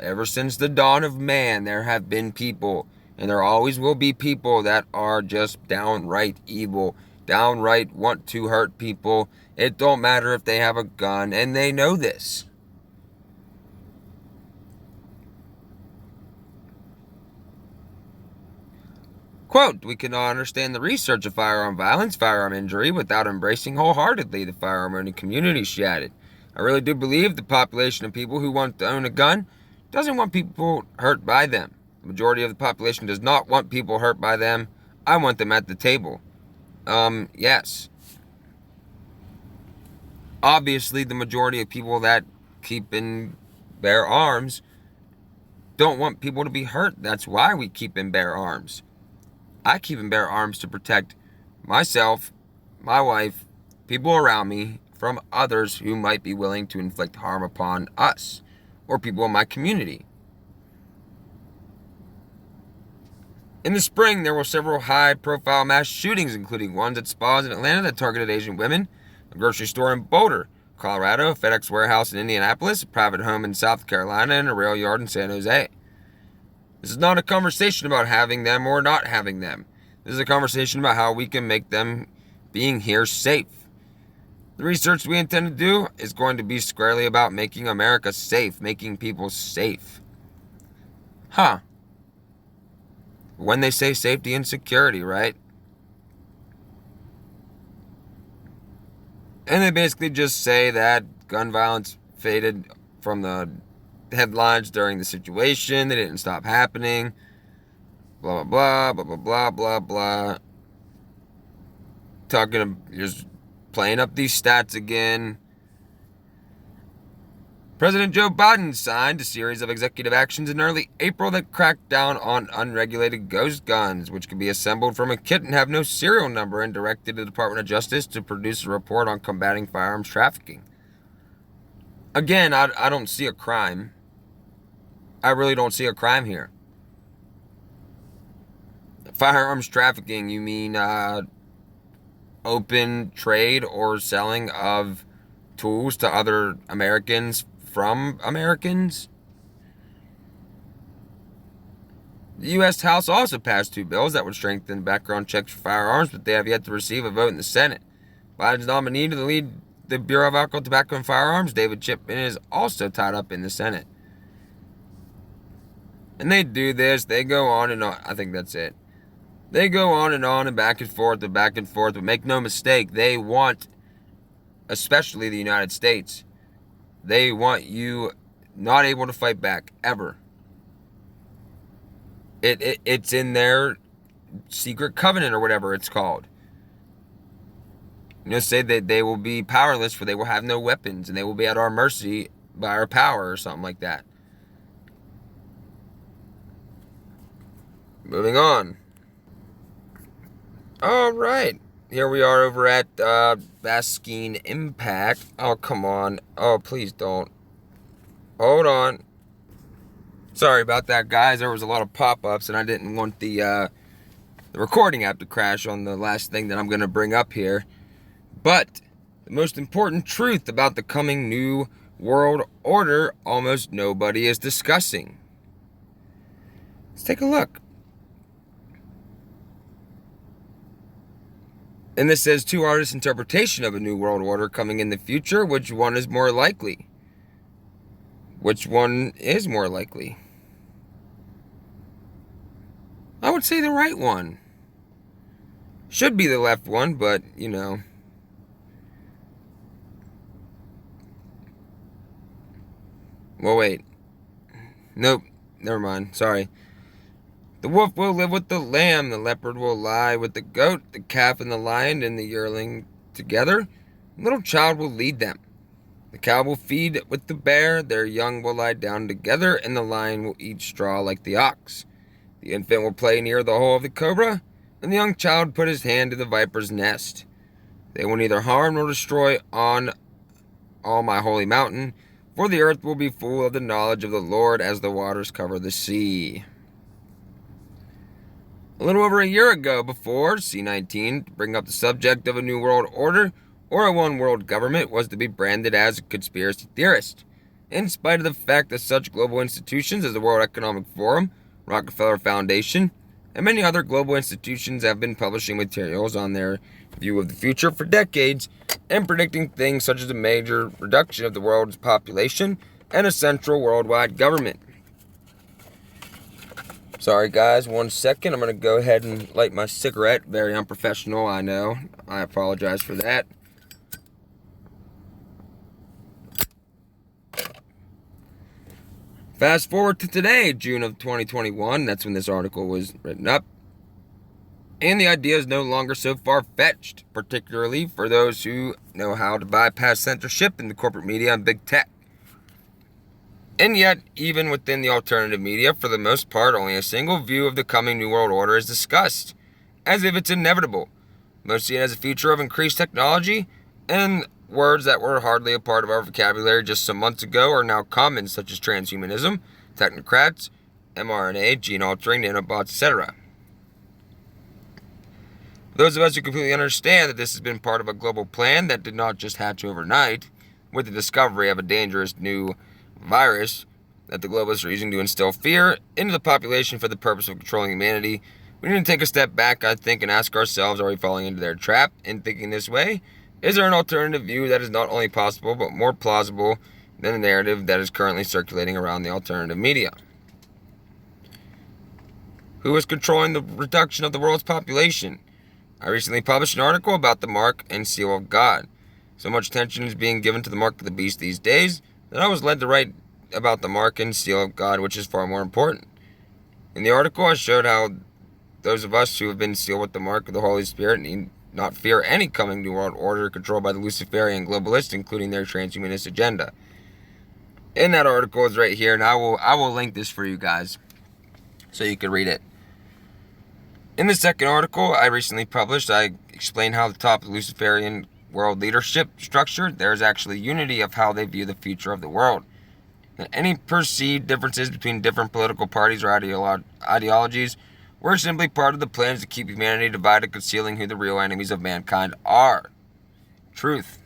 Ever since the dawn of man, there have been people, and there always will be people that are just downright evil, downright want to hurt people. It don't matter if they have a gun, and they know this. Quote, we cannot understand the research of firearm violence, firearm injury, without embracing wholeheartedly the firearm owning community, she added. I really do believe the population of people who want to own a gun doesn't want people hurt by them. The majority of the population does not want people hurt by them. I want them at the table. Yes. Obviously, the majority of people that keep and bear arms don't want people to be hurt. That's why we keep and bear arms. I keep and bear arms to protect myself, my wife, people around me from others who might be willing to inflict harm upon us or people in my community. In the spring, there were several high-profile mass shootings, including ones at spas in Atlanta that targeted Asian women, a grocery store in Boulder, Colorado, a FedEx warehouse in Indianapolis, a private home in South Carolina, and a rail yard in San Jose. This is not a conversation about having them or not having them. This is a conversation about how we can make them being here safe. The research we intend to do is going to be squarely about making America safe, making people safe. Huh. When they say safety and security, right? And they basically just say that gun violence faded from the headlines during the situation. They didn't stop happening. Blah, blah, blah, blah, blah, blah, blah. Just playing up these stats again. President Joe Biden signed a series of executive actions in early April that cracked down on unregulated ghost guns, which can be assembled from a kit and have no serial number, and directed the Department of Justice to produce a report on combating firearms trafficking. Again, I don't see a crime. I really don't see a crime here. Firearms trafficking, you mean open trade or selling of tools to other Americans from Americans? The U.S. House also passed 2 bills that would strengthen background checks for firearms, but they have yet to receive a vote in the Senate. Biden's nominee to lead the Bureau of Alcohol, Tobacco, and Firearms, David Chipman, is also tied up in the Senate. And they do this, they go on and on. I think that's it. They go on and back and forth, but make no mistake, they want, especially the United States, they want you not able to fight back, ever. It's in their secret covenant or whatever it's called. Say that they will be powerless, for they will have no weapons, and they will be at our mercy by our power, or something like that. Moving on. All right. Here we are over at Baskin Impact. Oh, come on. Oh, please don't. Hold on. Sorry about that, guys. There was a lot of pop-ups, and I didn't want the recording app to crash on the last thing that I'm going to bring up here. But the most important truth about the coming New World Order, almost nobody is discussing. Let's take a look. And this says 2 artists' interpretation of a New World Order coming in the future. Which one is more likely? Which one is more likely? I would say the right one. Should be the left one, but, Well, wait. Nope. Never mind. Sorry. The wolf will live with the lamb, the leopard will lie with the goat, the calf and the lion and the yearling together. The little child will lead them. The cow will feed with the bear, their young will lie down together, and the lion will eat straw like the ox. The infant will play near the hole of the cobra, and the young child put his hand to the viper's nest. They will neither harm nor destroy on all my holy mountain, for the earth will be full of the knowledge of the Lord as the waters cover the sea. A little over a year ago, before C-19 to bring up the subject of a New World Order or a one-world government was to be branded as a conspiracy theorist, in spite of the fact that such global institutions as the World Economic Forum, Rockefeller Foundation, and many other global institutions have been publishing materials on their view of the future for decades and predicting things such as a major reduction of the world's population and a central worldwide government. Sorry guys, 1 second. I'm going to go ahead and light my cigarette. Very unprofessional, I know. I apologize for that. Fast forward to today, June of 2021. That's when this article was written up. And the idea is no longer so far-fetched, particularly for those who know how to bypass censorship in the corporate media and big tech. And yet, even within the alternative media, for the most part, only a single view of the coming New World Order is discussed, as if it's inevitable. Most see it as a future of increased technology, and words that were hardly a part of our vocabulary just some months ago are now common, such as transhumanism, technocrats, mRNA, gene altering, nanobots, etc. Those of us who completely understand that this has been part of a global plan that did not just hatch overnight, with the discovery of a dangerous new virus that the globalists are using to instill fear into the population for the purpose of controlling humanity, We need to take a step back, I think, and ask ourselves, are we falling into their trap in thinking this way? Is there an alternative view that is not only possible, but more plausible than the narrative that is currently circulating around the alternative media? Who is controlling the reduction of the world's population? I recently published an article about the mark and seal of God. So much attention is being given to the mark of the beast these days that I was led to write about the mark and seal of God, which is far more important. In the article, I showed how those of us who have been sealed with the mark of the Holy Spirit need not fear any coming new world order controlled by the Luciferian globalists, including their transhumanist agenda. In that article is right here, and I will link this for you guys so you can read it. In the second article I recently published, I explain how the top of the Luciferian world leadership structure, there is actually unity of how they view the future of the world. And any perceived differences between different political parties or ideologies were simply part of the plans to keep humanity divided, concealing who the real enemies of mankind are. Truth.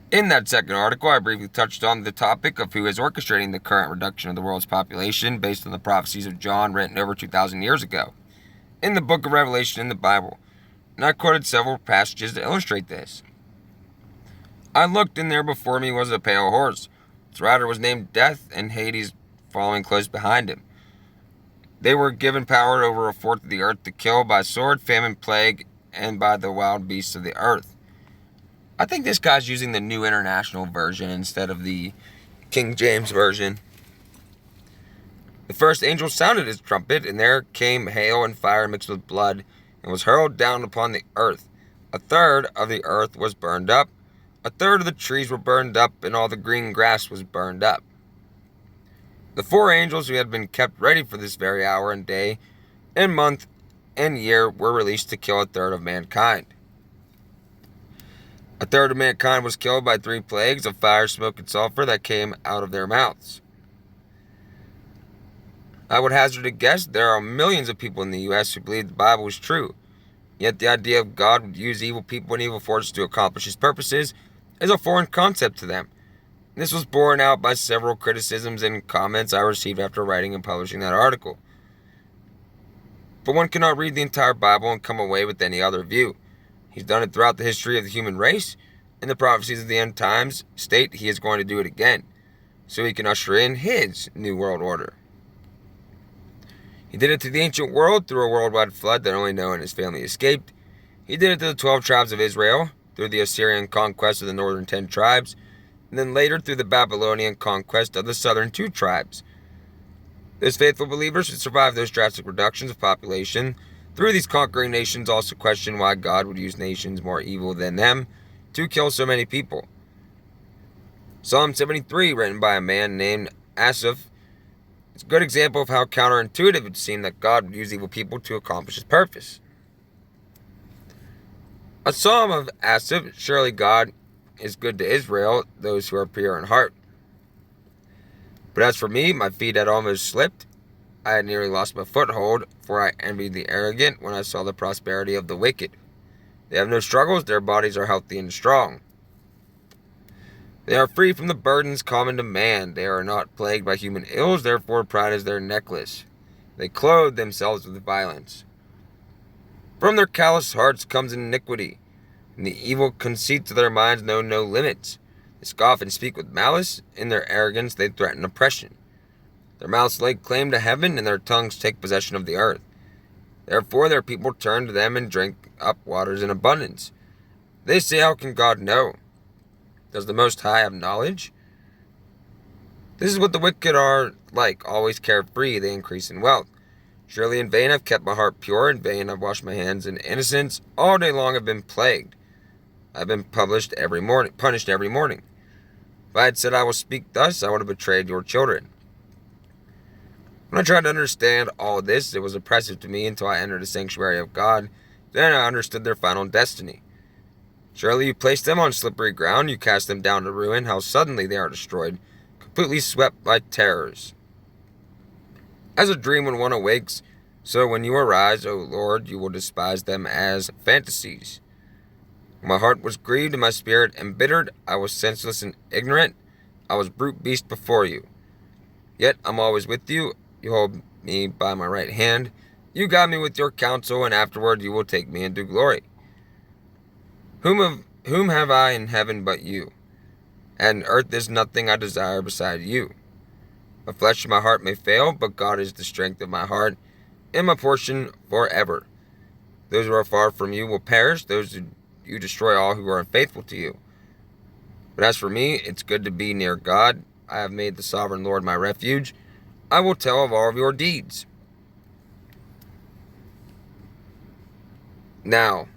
In that second article, I briefly touched on the topic of who is orchestrating the current reduction of the world's population based on the prophecies of John written over 2,000 years ago in the book of Revelation in the Bible, and I quoted several passages to illustrate this. I looked, and there before me was a pale horse. Its rider was named Death, and Hades following close behind him. They were given power over a fourth of the earth to kill by sword, famine, plague, and by the wild beasts of the earth. I think this guy's using the New International Version instead of the King James Version. The first angel sounded his trumpet, and there came hail and fire mixed with blood, and was hurled down upon the earth. A third of the earth was burned up. A third of the trees were burned up, and all the green grass was burned up. The four angels who had been kept ready for this very hour and day and month and year were released to kill a third of mankind. A third of mankind was killed by 3 plagues of fire, smoke, and sulfur that came out of their mouths. I would hazard a guess there are millions of people in the U.S. who believe the Bible is true. Yet the idea of God would use evil people and evil forces to accomplish his purposes is a foreign concept to them. This was borne out by several criticisms and comments I received after writing and publishing that article. But one cannot read the entire Bible and come away with any other view. He's done it throughout the history of the human race, and the prophecies of the end times state he is going to do it again, so he can usher in his new world order. He did it to the ancient world through a worldwide flood that only Noah and his family escaped. He did it to the 12 tribes of Israel through the Assyrian conquest of the northern 10 tribes, and then later through the Babylonian conquest of the southern 2 tribes. Those faithful believers who survived those drastic reductions of population through these conquering nations also question why God would use nations more evil than them to kill so many people. Psalm 73, written by a man named Asaph, is a good example of how counterintuitive it would seem that God would use evil people to accomplish his purpose. A psalm of Asaph, surely God is good to Israel, those who are pure in heart. But as for me, my feet had almost slipped. I had nearly lost my foothold, for I envied the arrogant when I saw the prosperity of the wicked. They have no struggles, their bodies are healthy and strong. They are free from the burdens common to man. They are not plagued by human ills, therefore pride is their necklace. They clothe themselves with violence. From their callous hearts comes iniquity, and the evil conceits of their minds know no limits. They scoff and speak with malice. In their arrogance they threaten oppression. Their mouths lay claim to heaven, and their tongues take possession of the earth. Therefore their people turn to them and drink up waters in abundance. They say, how can God know? Does the Most High have knowledge? This is what the wicked are like, always carefree, they increase in wealth. Surely in vain I've kept my heart pure, in vain I've washed my hands in innocence. All day long I've been plagued. I've been punished every morning. If I had said I will speak thus, I would have betrayed your children. When I tried to understand all this, it was oppressive to me until I entered the sanctuary of God. Then I understood their final destiny. Surely you placed them on slippery ground, you cast them down to ruin. How suddenly they are destroyed, completely swept by terrors. As a dream when one awakes, so when you arise, O Lord, you will despise them as fantasies. My heart was grieved and my spirit embittered. I was senseless and ignorant. I was brute beast before you. Yet I'm always with you. You hold me by my right hand. You guide me with your counsel, and afterward you will take me into glory. Whom have I in heaven but you? And on earth is nothing I desire beside you. My flesh and my heart may fail, but God is the strength of my heart and my portion forever. Those who are far from you will perish. Those who you destroy all who are unfaithful to you. But as for me, it's good to be near God. I have made the sovereign Lord my refuge. I will tell of all of your deeds. Now,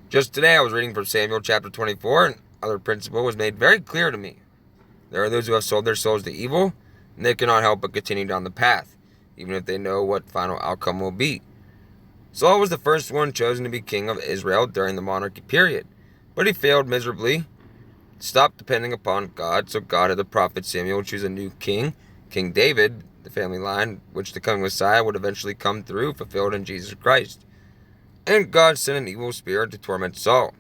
just today I was reading from Samuel chapter 24, and another principle was made very clear to me. There are those who have sold their souls to evil, and they cannot help but continue down the path, even if they know what final outcome will be. Saul was the first one chosen to be king of Israel during the monarchy period, but he failed miserably, stopped depending upon God, so God had the prophet Samuel choose a new king, King David, the family line, which the coming Messiah would eventually come through, fulfilled in Jesus Christ. And God sent an evil spirit to torment Saul.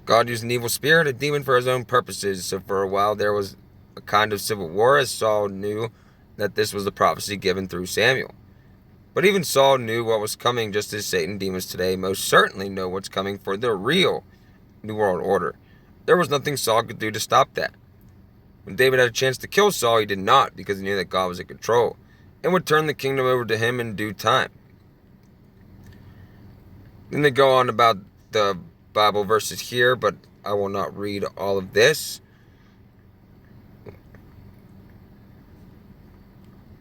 God used an evil spirit, a demon, for his own purposes, so for a while there was a kind of civil war, as Saul knew that this was the prophecy given through Samuel. But even Saul knew what was coming, just as Satan demons today most certainly know what's coming for the real New World Order. There was nothing Saul could do to stop that. When David had a chance to kill Saul, he did not, because he knew that God was in control and would turn the kingdom over to him in due time. Then they go on about the Bible verses here, but I will not read all of this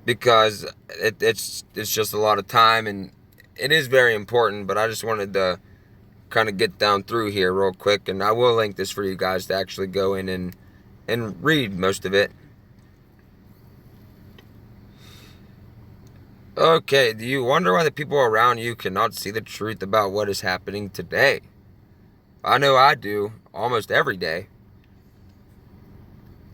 because it's just a lot of time, and it is very important, but I just wanted to kind of get down through here real quick, and I will link this for you guys to actually go in and read most of it. Okay, do you wonder why the people around you cannot see the truth about what is happening today? I know I do, almost every day.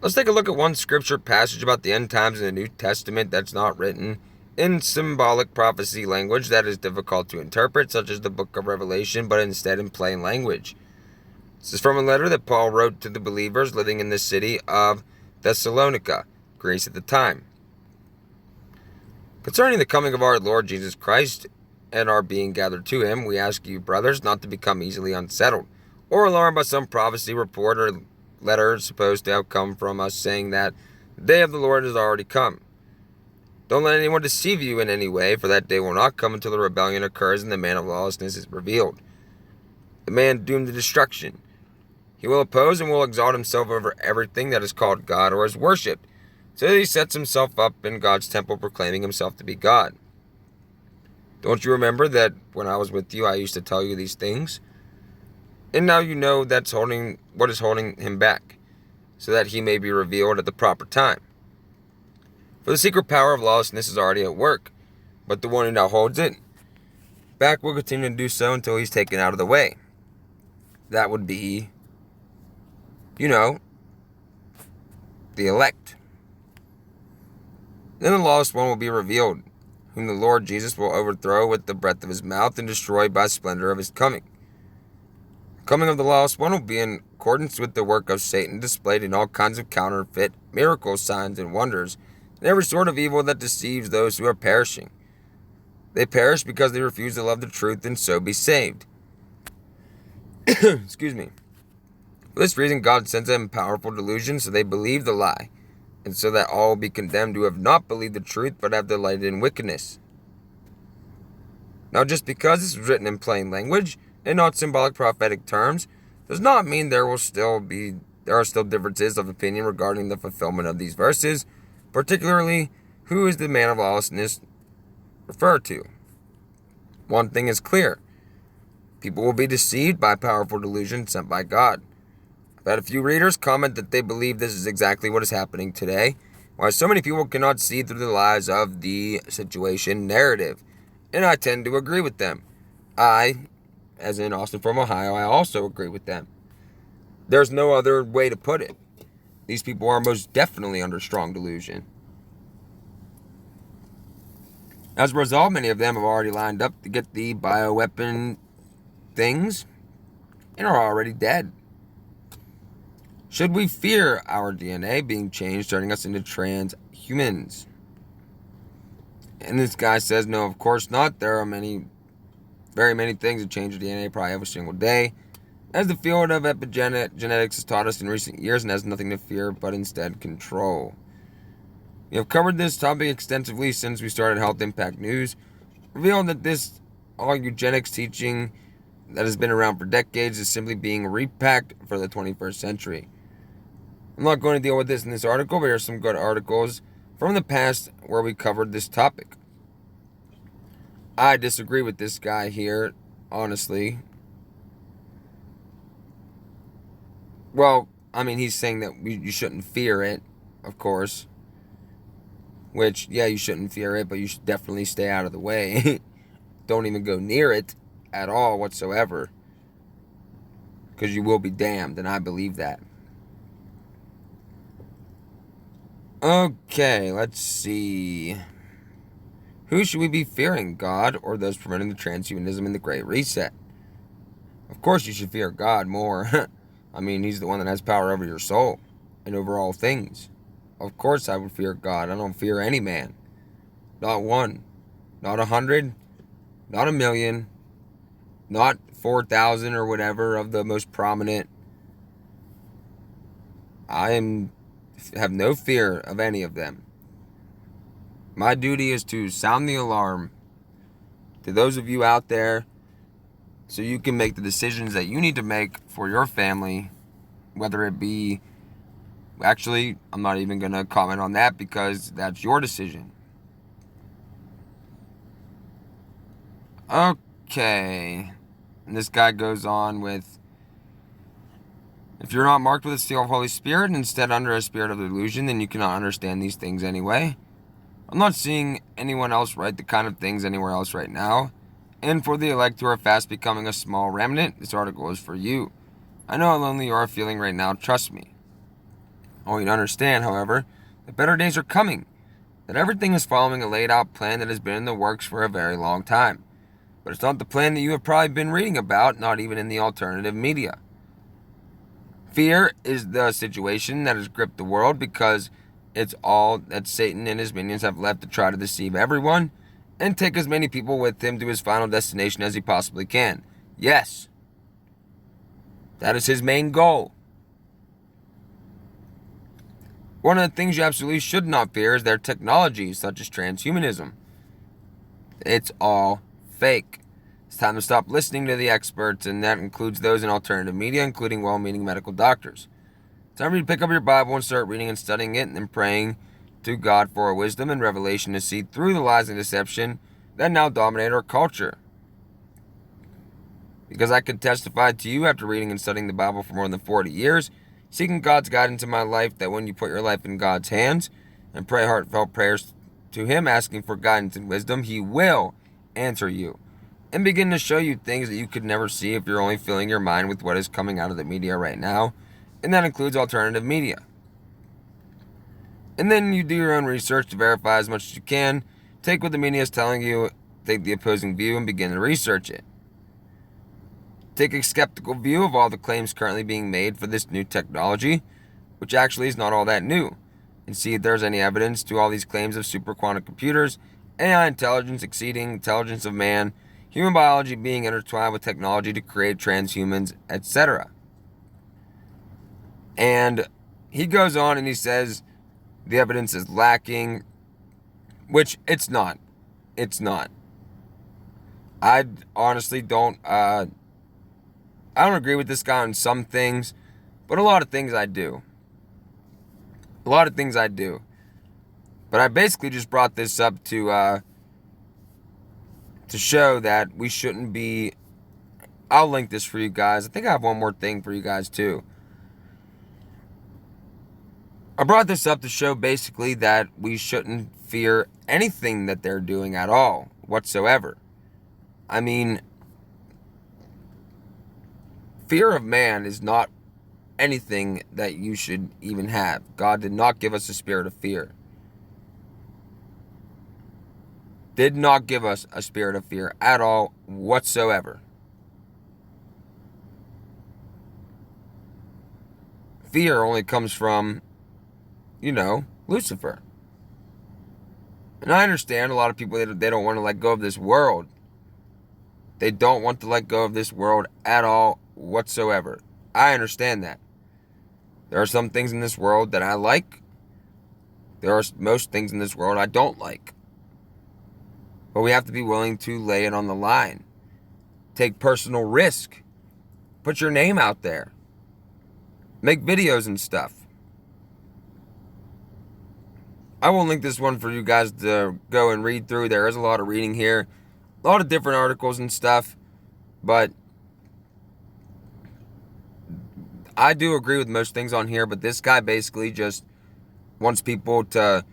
Let's take a look at one scripture passage about the end times in the New Testament that's not written in symbolic prophecy language that is difficult to interpret, such as the book of Revelation, but instead in plain language. This is from a letter that Paul wrote to the believers living in the city of Thessalonica, Greece at the time. Concerning the coming of our Lord Jesus Christ and our being gathered to him, we ask you, brothers, not to become easily unsettled or alarmed by some prophecy, report, or letter supposed to have come from us saying that the day of the Lord has already come. Don't let anyone deceive you in any way, for that day will not come until the rebellion occurs and the man of lawlessness is revealed, the man doomed to destruction. He will oppose and will exalt himself over everything that is called God or is worshipped, so that he sets himself up in God's temple, proclaiming himself to be God. Don't you remember that when I was with you, I used to tell you these things? And now you know that's what is holding him back, so that he may be revealed at the proper time. For the secret power of lawlessness is already at work, but the one who now holds it back will continue to do so until he's taken out of the way. That would be, the elect. Then the lawless one will be revealed, whom the Lord Jesus will overthrow with the breath of his mouth and destroy by splendor of his coming. The coming of the lawless one will be in accordance with the work of Satan, displayed in all kinds of counterfeit miracles, signs, and wonders, and every sort of evil that deceives those who are perishing. They perish because they refuse to love the truth and so be saved. Excuse me. For this reason, God sends them powerful delusion, so they believe the lie, and so that all will be condemned who have not believed the truth, but have delighted in wickedness. Now, just because this is written in plain language and not symbolic prophetic terms, does not mean there are still differences of opinion regarding the fulfillment of these verses, particularly who is the man of lawlessness referred to. One thing is clear: people will be deceived by powerful delusion sent by God. I've had a few readers comment that they believe this is exactly what is happening today, why so many people cannot see through the lies of the situation narrative, and I tend to agree with them. As in Austin from Ohio, I also agree with them. There's no other way to put it. These people are most definitely under strong delusion. As a result, many of them have already lined up to get the bioweapon things and are already dead. Should we fear our DNA being changed, turning us into transhumans? And this guy says, no, of course not. There are very many things that change your DNA probably every single day, as the field of epigenetics has taught us in recent years, and has nothing to fear but instead control. We have covered this topic extensively since we started Health Impact News, revealed that this all eugenics teaching that has been around for decades is simply being repacked for the 21st century. I'm not going to deal with this in this article, but here are some good articles from the past where we covered this topic. I disagree with this guy here, honestly. Well, I mean, he's saying that you shouldn't fear it, of course. Which, yeah, you shouldn't fear it, but you should definitely stay out of the way. Don't even go near it at all whatsoever. Because you will be damned, and I believe that. Okay, let's see. Who should we be fearing, God or those promoting the transhumanism and the Great Reset? Of course you should fear God more. I mean, he's the one that has power over your soul and over all things. Of course I would fear God. I don't fear any man. Not one. Not 100. Not 1,000,000. Not 4,000 or whatever of the most prominent. Have no fear of any of them. My duty is to sound the alarm to those of you out there so you can make the decisions that you need to make for your family, whether it be... Actually, I'm not even going to comment on that because that's your decision. Okay. And this guy goes on with, if you're not marked with a seal of Holy Spirit and instead under a spirit of delusion, then you cannot understand these things anyway. I'm not seeing anyone else write the kind of things anywhere else right now. And for the elect who are fast becoming a small remnant, this article is for you. I know how lonely you are feeling right now, trust me. I want you to understand, however, that better days are coming. That everything is following a laid out plan that has been in the works for a very long time. But it's not the plan that you have probably been reading about, not even in the alternative media. Fear is the situation that has gripped the world because it's all that Satan and his minions have left to try to deceive everyone and take as many people with him to his final destination as he possibly can. Yes, that is his main goal. One of the things you absolutely should not fear is their technology, such as transhumanism. It's all fake. It's time to stop listening to the experts, and that includes those in alternative media, including well-meaning medical doctors. It's time for you to pick up your Bible and start reading and studying it, and then praying to God for wisdom and revelation to see through the lies and deception that now dominate our culture. Because I can testify to you after reading and studying the Bible for more than 40 years, seeking God's guidance in my life, that when you put your life in God's hands and pray heartfelt prayers to Him, asking for guidance and wisdom, He will answer you and begin to show you things that you could never see if you're only filling your mind with what is coming out of the media right now, and that includes alternative media. And then you do your own research to verify as much as you can, take what the media is telling you, take the opposing view, and begin to research it. Take a skeptical view of all the claims currently being made for this new technology, which actually is not all that new, and see if there's any evidence to all these claims of superquantum computers, AI intelligence exceeding intelligence of man, human biology being intertwined with technology to create transhumans, etc. And he goes on and he says the evidence is lacking, which it's not. It's not. I honestly don't... I don't agree with this guy on some things, but a lot of things I do. A lot of things I do. But I basically just brought this up to show that we shouldn't be... I'll link this for you guys. I think I have one more thing for you guys too. I brought this up to show basically that we shouldn't fear anything that they're doing at all, whatsoever. I mean... Fear of man is not anything that you should even have. God did not give us a spirit of fear. Did not give us a spirit of fear at all whatsoever. fear only comes from, Lucifer. And I understand a lot of people, they don't want to let go of this world. They don't want to let go of this world at all whatsoever. I understand that. There are some things in this world that I like. There are most things in this world I don't like. But we have to be willing to lay it on the line. Take personal risk. Put your name out there. Make videos and stuff. I will link this one for you guys to go and read through. There is a lot of reading here. A lot of different articles and stuff. But I do agree with most things on here. But this guy basically just wants people to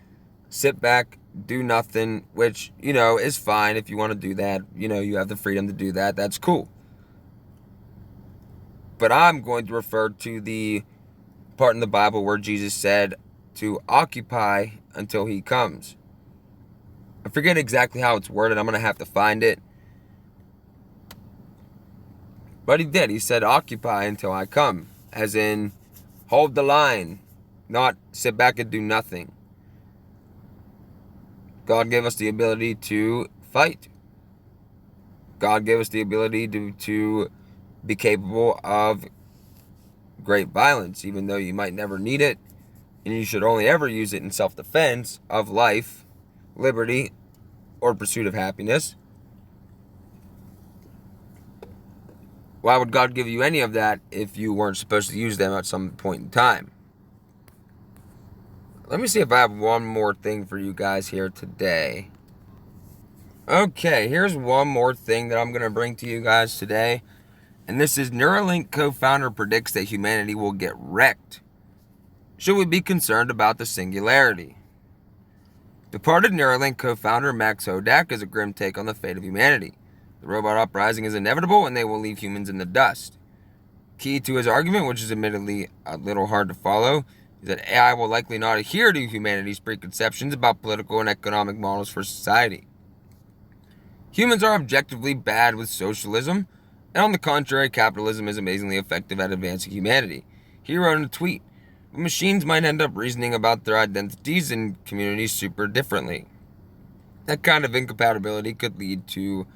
sit back, do nothing, which, is fine if you want to do that. You have the freedom to do that. That's cool. But I'm going to refer to the part in the Bible where Jesus said to occupy until he comes. I forget exactly how it's worded. I'm going to have to find it. But he did. He said occupy until I come. As in, hold the line. Not sit back and do nothing. God gave us the ability to fight. God gave us the ability to be capable of great violence, even though you might never need it. And you should only ever use it in self-defense of life, liberty, or pursuit of happiness. Why would God give you any of that if you weren't supposed to use them at some point in time? Let me see if I have one more thing for you guys here today. Okay, here's one more thing that I'm going to bring to you guys today. And this is Neuralink co-founder predicts that humanity will get wrecked. Should we be concerned about the singularity? Departed Neuralink co-founder Max Hodak is a grim take on the fate of humanity. The robot uprising is inevitable and they will leave humans in the dust. Key to his argument, which is admittedly a little hard to follow, is that AI will likely not adhere to humanity's preconceptions about political and economic models for society. Humans are objectively bad with socialism, and on the contrary, capitalism is amazingly effective at advancing humanity. He wrote in a tweet, but machines might end up reasoning about their identities and communities super differently. That kind of incompatibility could lead to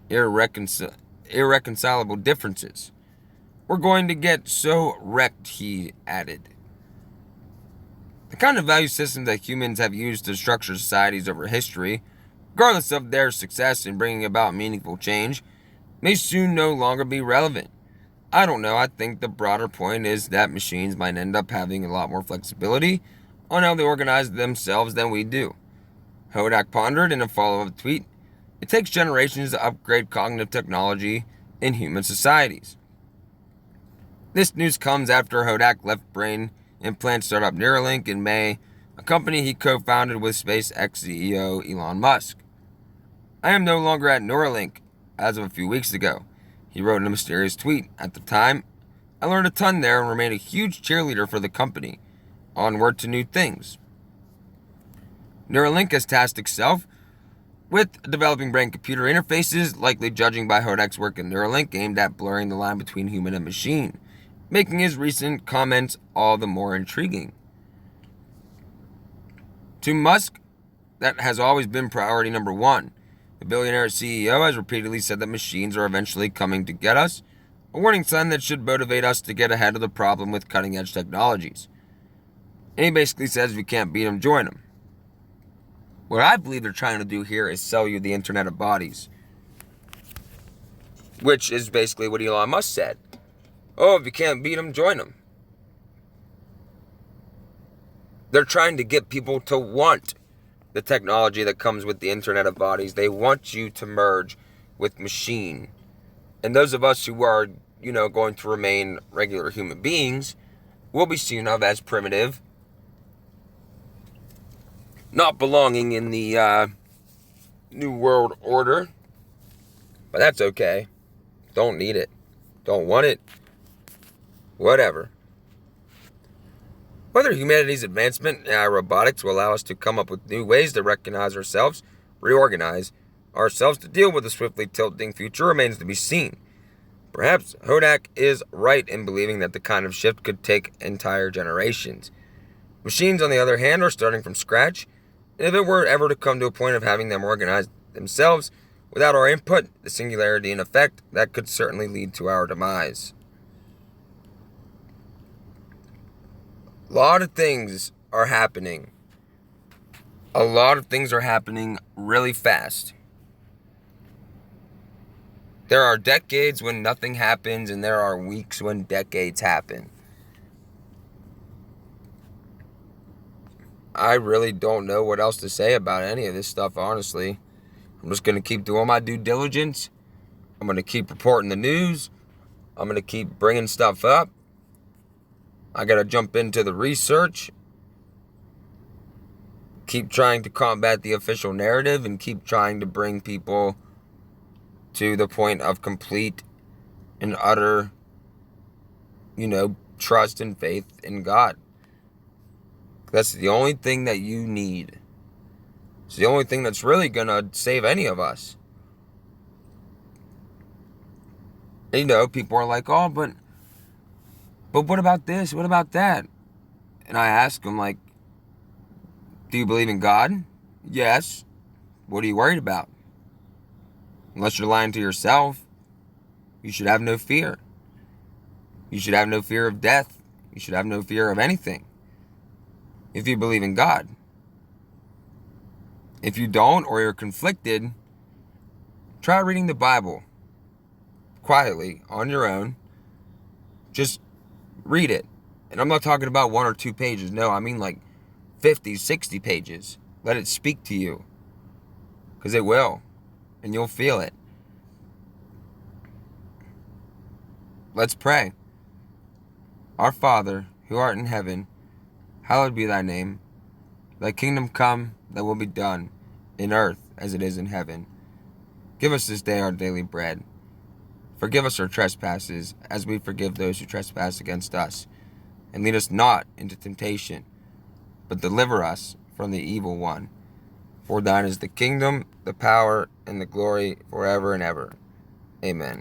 irreconcilable differences. We're going to get so wrecked, he added. The kind of value system that humans have used to structure societies over history, regardless of their success in bringing about meaningful change, may soon no longer be relevant. I don't know. I think the broader point is that machines might end up having a lot more flexibility on how they organize themselves than we do. Hodak pondered in a follow-up tweet, it takes generations to upgrade cognitive technology in human societies. This news comes after Hodak left brain implant startup Neuralink in May, a company he co-founded with SpaceX CEO Elon Musk. I am no longer at Neuralink as of a few weeks ago, he wrote in a mysterious tweet. At the time, I learned a ton there and remained a huge cheerleader for the company. Onward to new things. Neuralink has tasked itself with developing brain-computer interfaces, likely judging by Hodak's work in Neuralink, aimed at blurring the line between human and machine, making his recent comments all the more intriguing. To Musk, that has always been priority number one. The billionaire CEO has repeatedly said that machines are eventually coming to get us, a warning sign that should motivate us to get ahead of the problem with cutting-edge technologies. And he basically says if you can't beat them, join them. What I believe they're trying to do here is sell you the Internet of Bodies, which is basically what Elon Musk said. Oh, if you can't beat them, join them. They're trying to get people to want the technology that comes with the Internet of Bodies. They want you to merge with machine. And those of us who are, going to remain regular human beings will be seen of as primitive, not belonging in the New World Order. But that's okay. Don't need it. Don't want it. Whatever. Whether humanity's advancement in robotics will allow us to come up with new ways to recognize ourselves, reorganize ourselves to deal with the swiftly tilting future remains to be seen. Perhaps Hodak is right in believing that the kind of shift could take entire generations. Machines, on the other hand, are starting from scratch, and if it were ever to come to a point of having them organize themselves without our input, the singularity in effect, that could certainly lead to our demise. A lot of things are happening. A lot of things are happening really fast. There are decades when nothing happens, and there are weeks when decades happen. I really don't know what else to say about any of this stuff, honestly. I'm just going to keep doing my due diligence. I'm going to keep reporting the news. I'm going to keep bringing stuff up. I got to jump into the research. Keep trying to combat the official narrative and keep trying to bring people to the point of complete and utter, trust and faith in God. That's the only thing that you need. It's the only thing that's really going to save any of us. People are like, oh, but what about this? What about that? And I ask them, like, do you believe in God? Yes. What are you worried about? Unless you're lying to yourself, you should have no fear. You should have no fear of death. You should have no fear of anything. If you believe in God. If you don't, or you're conflicted, try reading the Bible quietly on your own. Just read it. And I'm not talking about 1 or 2 pages. No, I mean like 50, 60 pages. Let it speak to you. Because it will. And you'll feel it. Let's pray. Our Father, who art in heaven, hallowed be thy name. Thy kingdom come, thy will be done, in earth as it is in heaven. Give us this day our daily bread. Forgive us our trespasses, as we forgive those who trespass against us. And lead us not into temptation, but deliver us from the evil one. For thine is the kingdom, the power, and the glory forever and ever. Amen.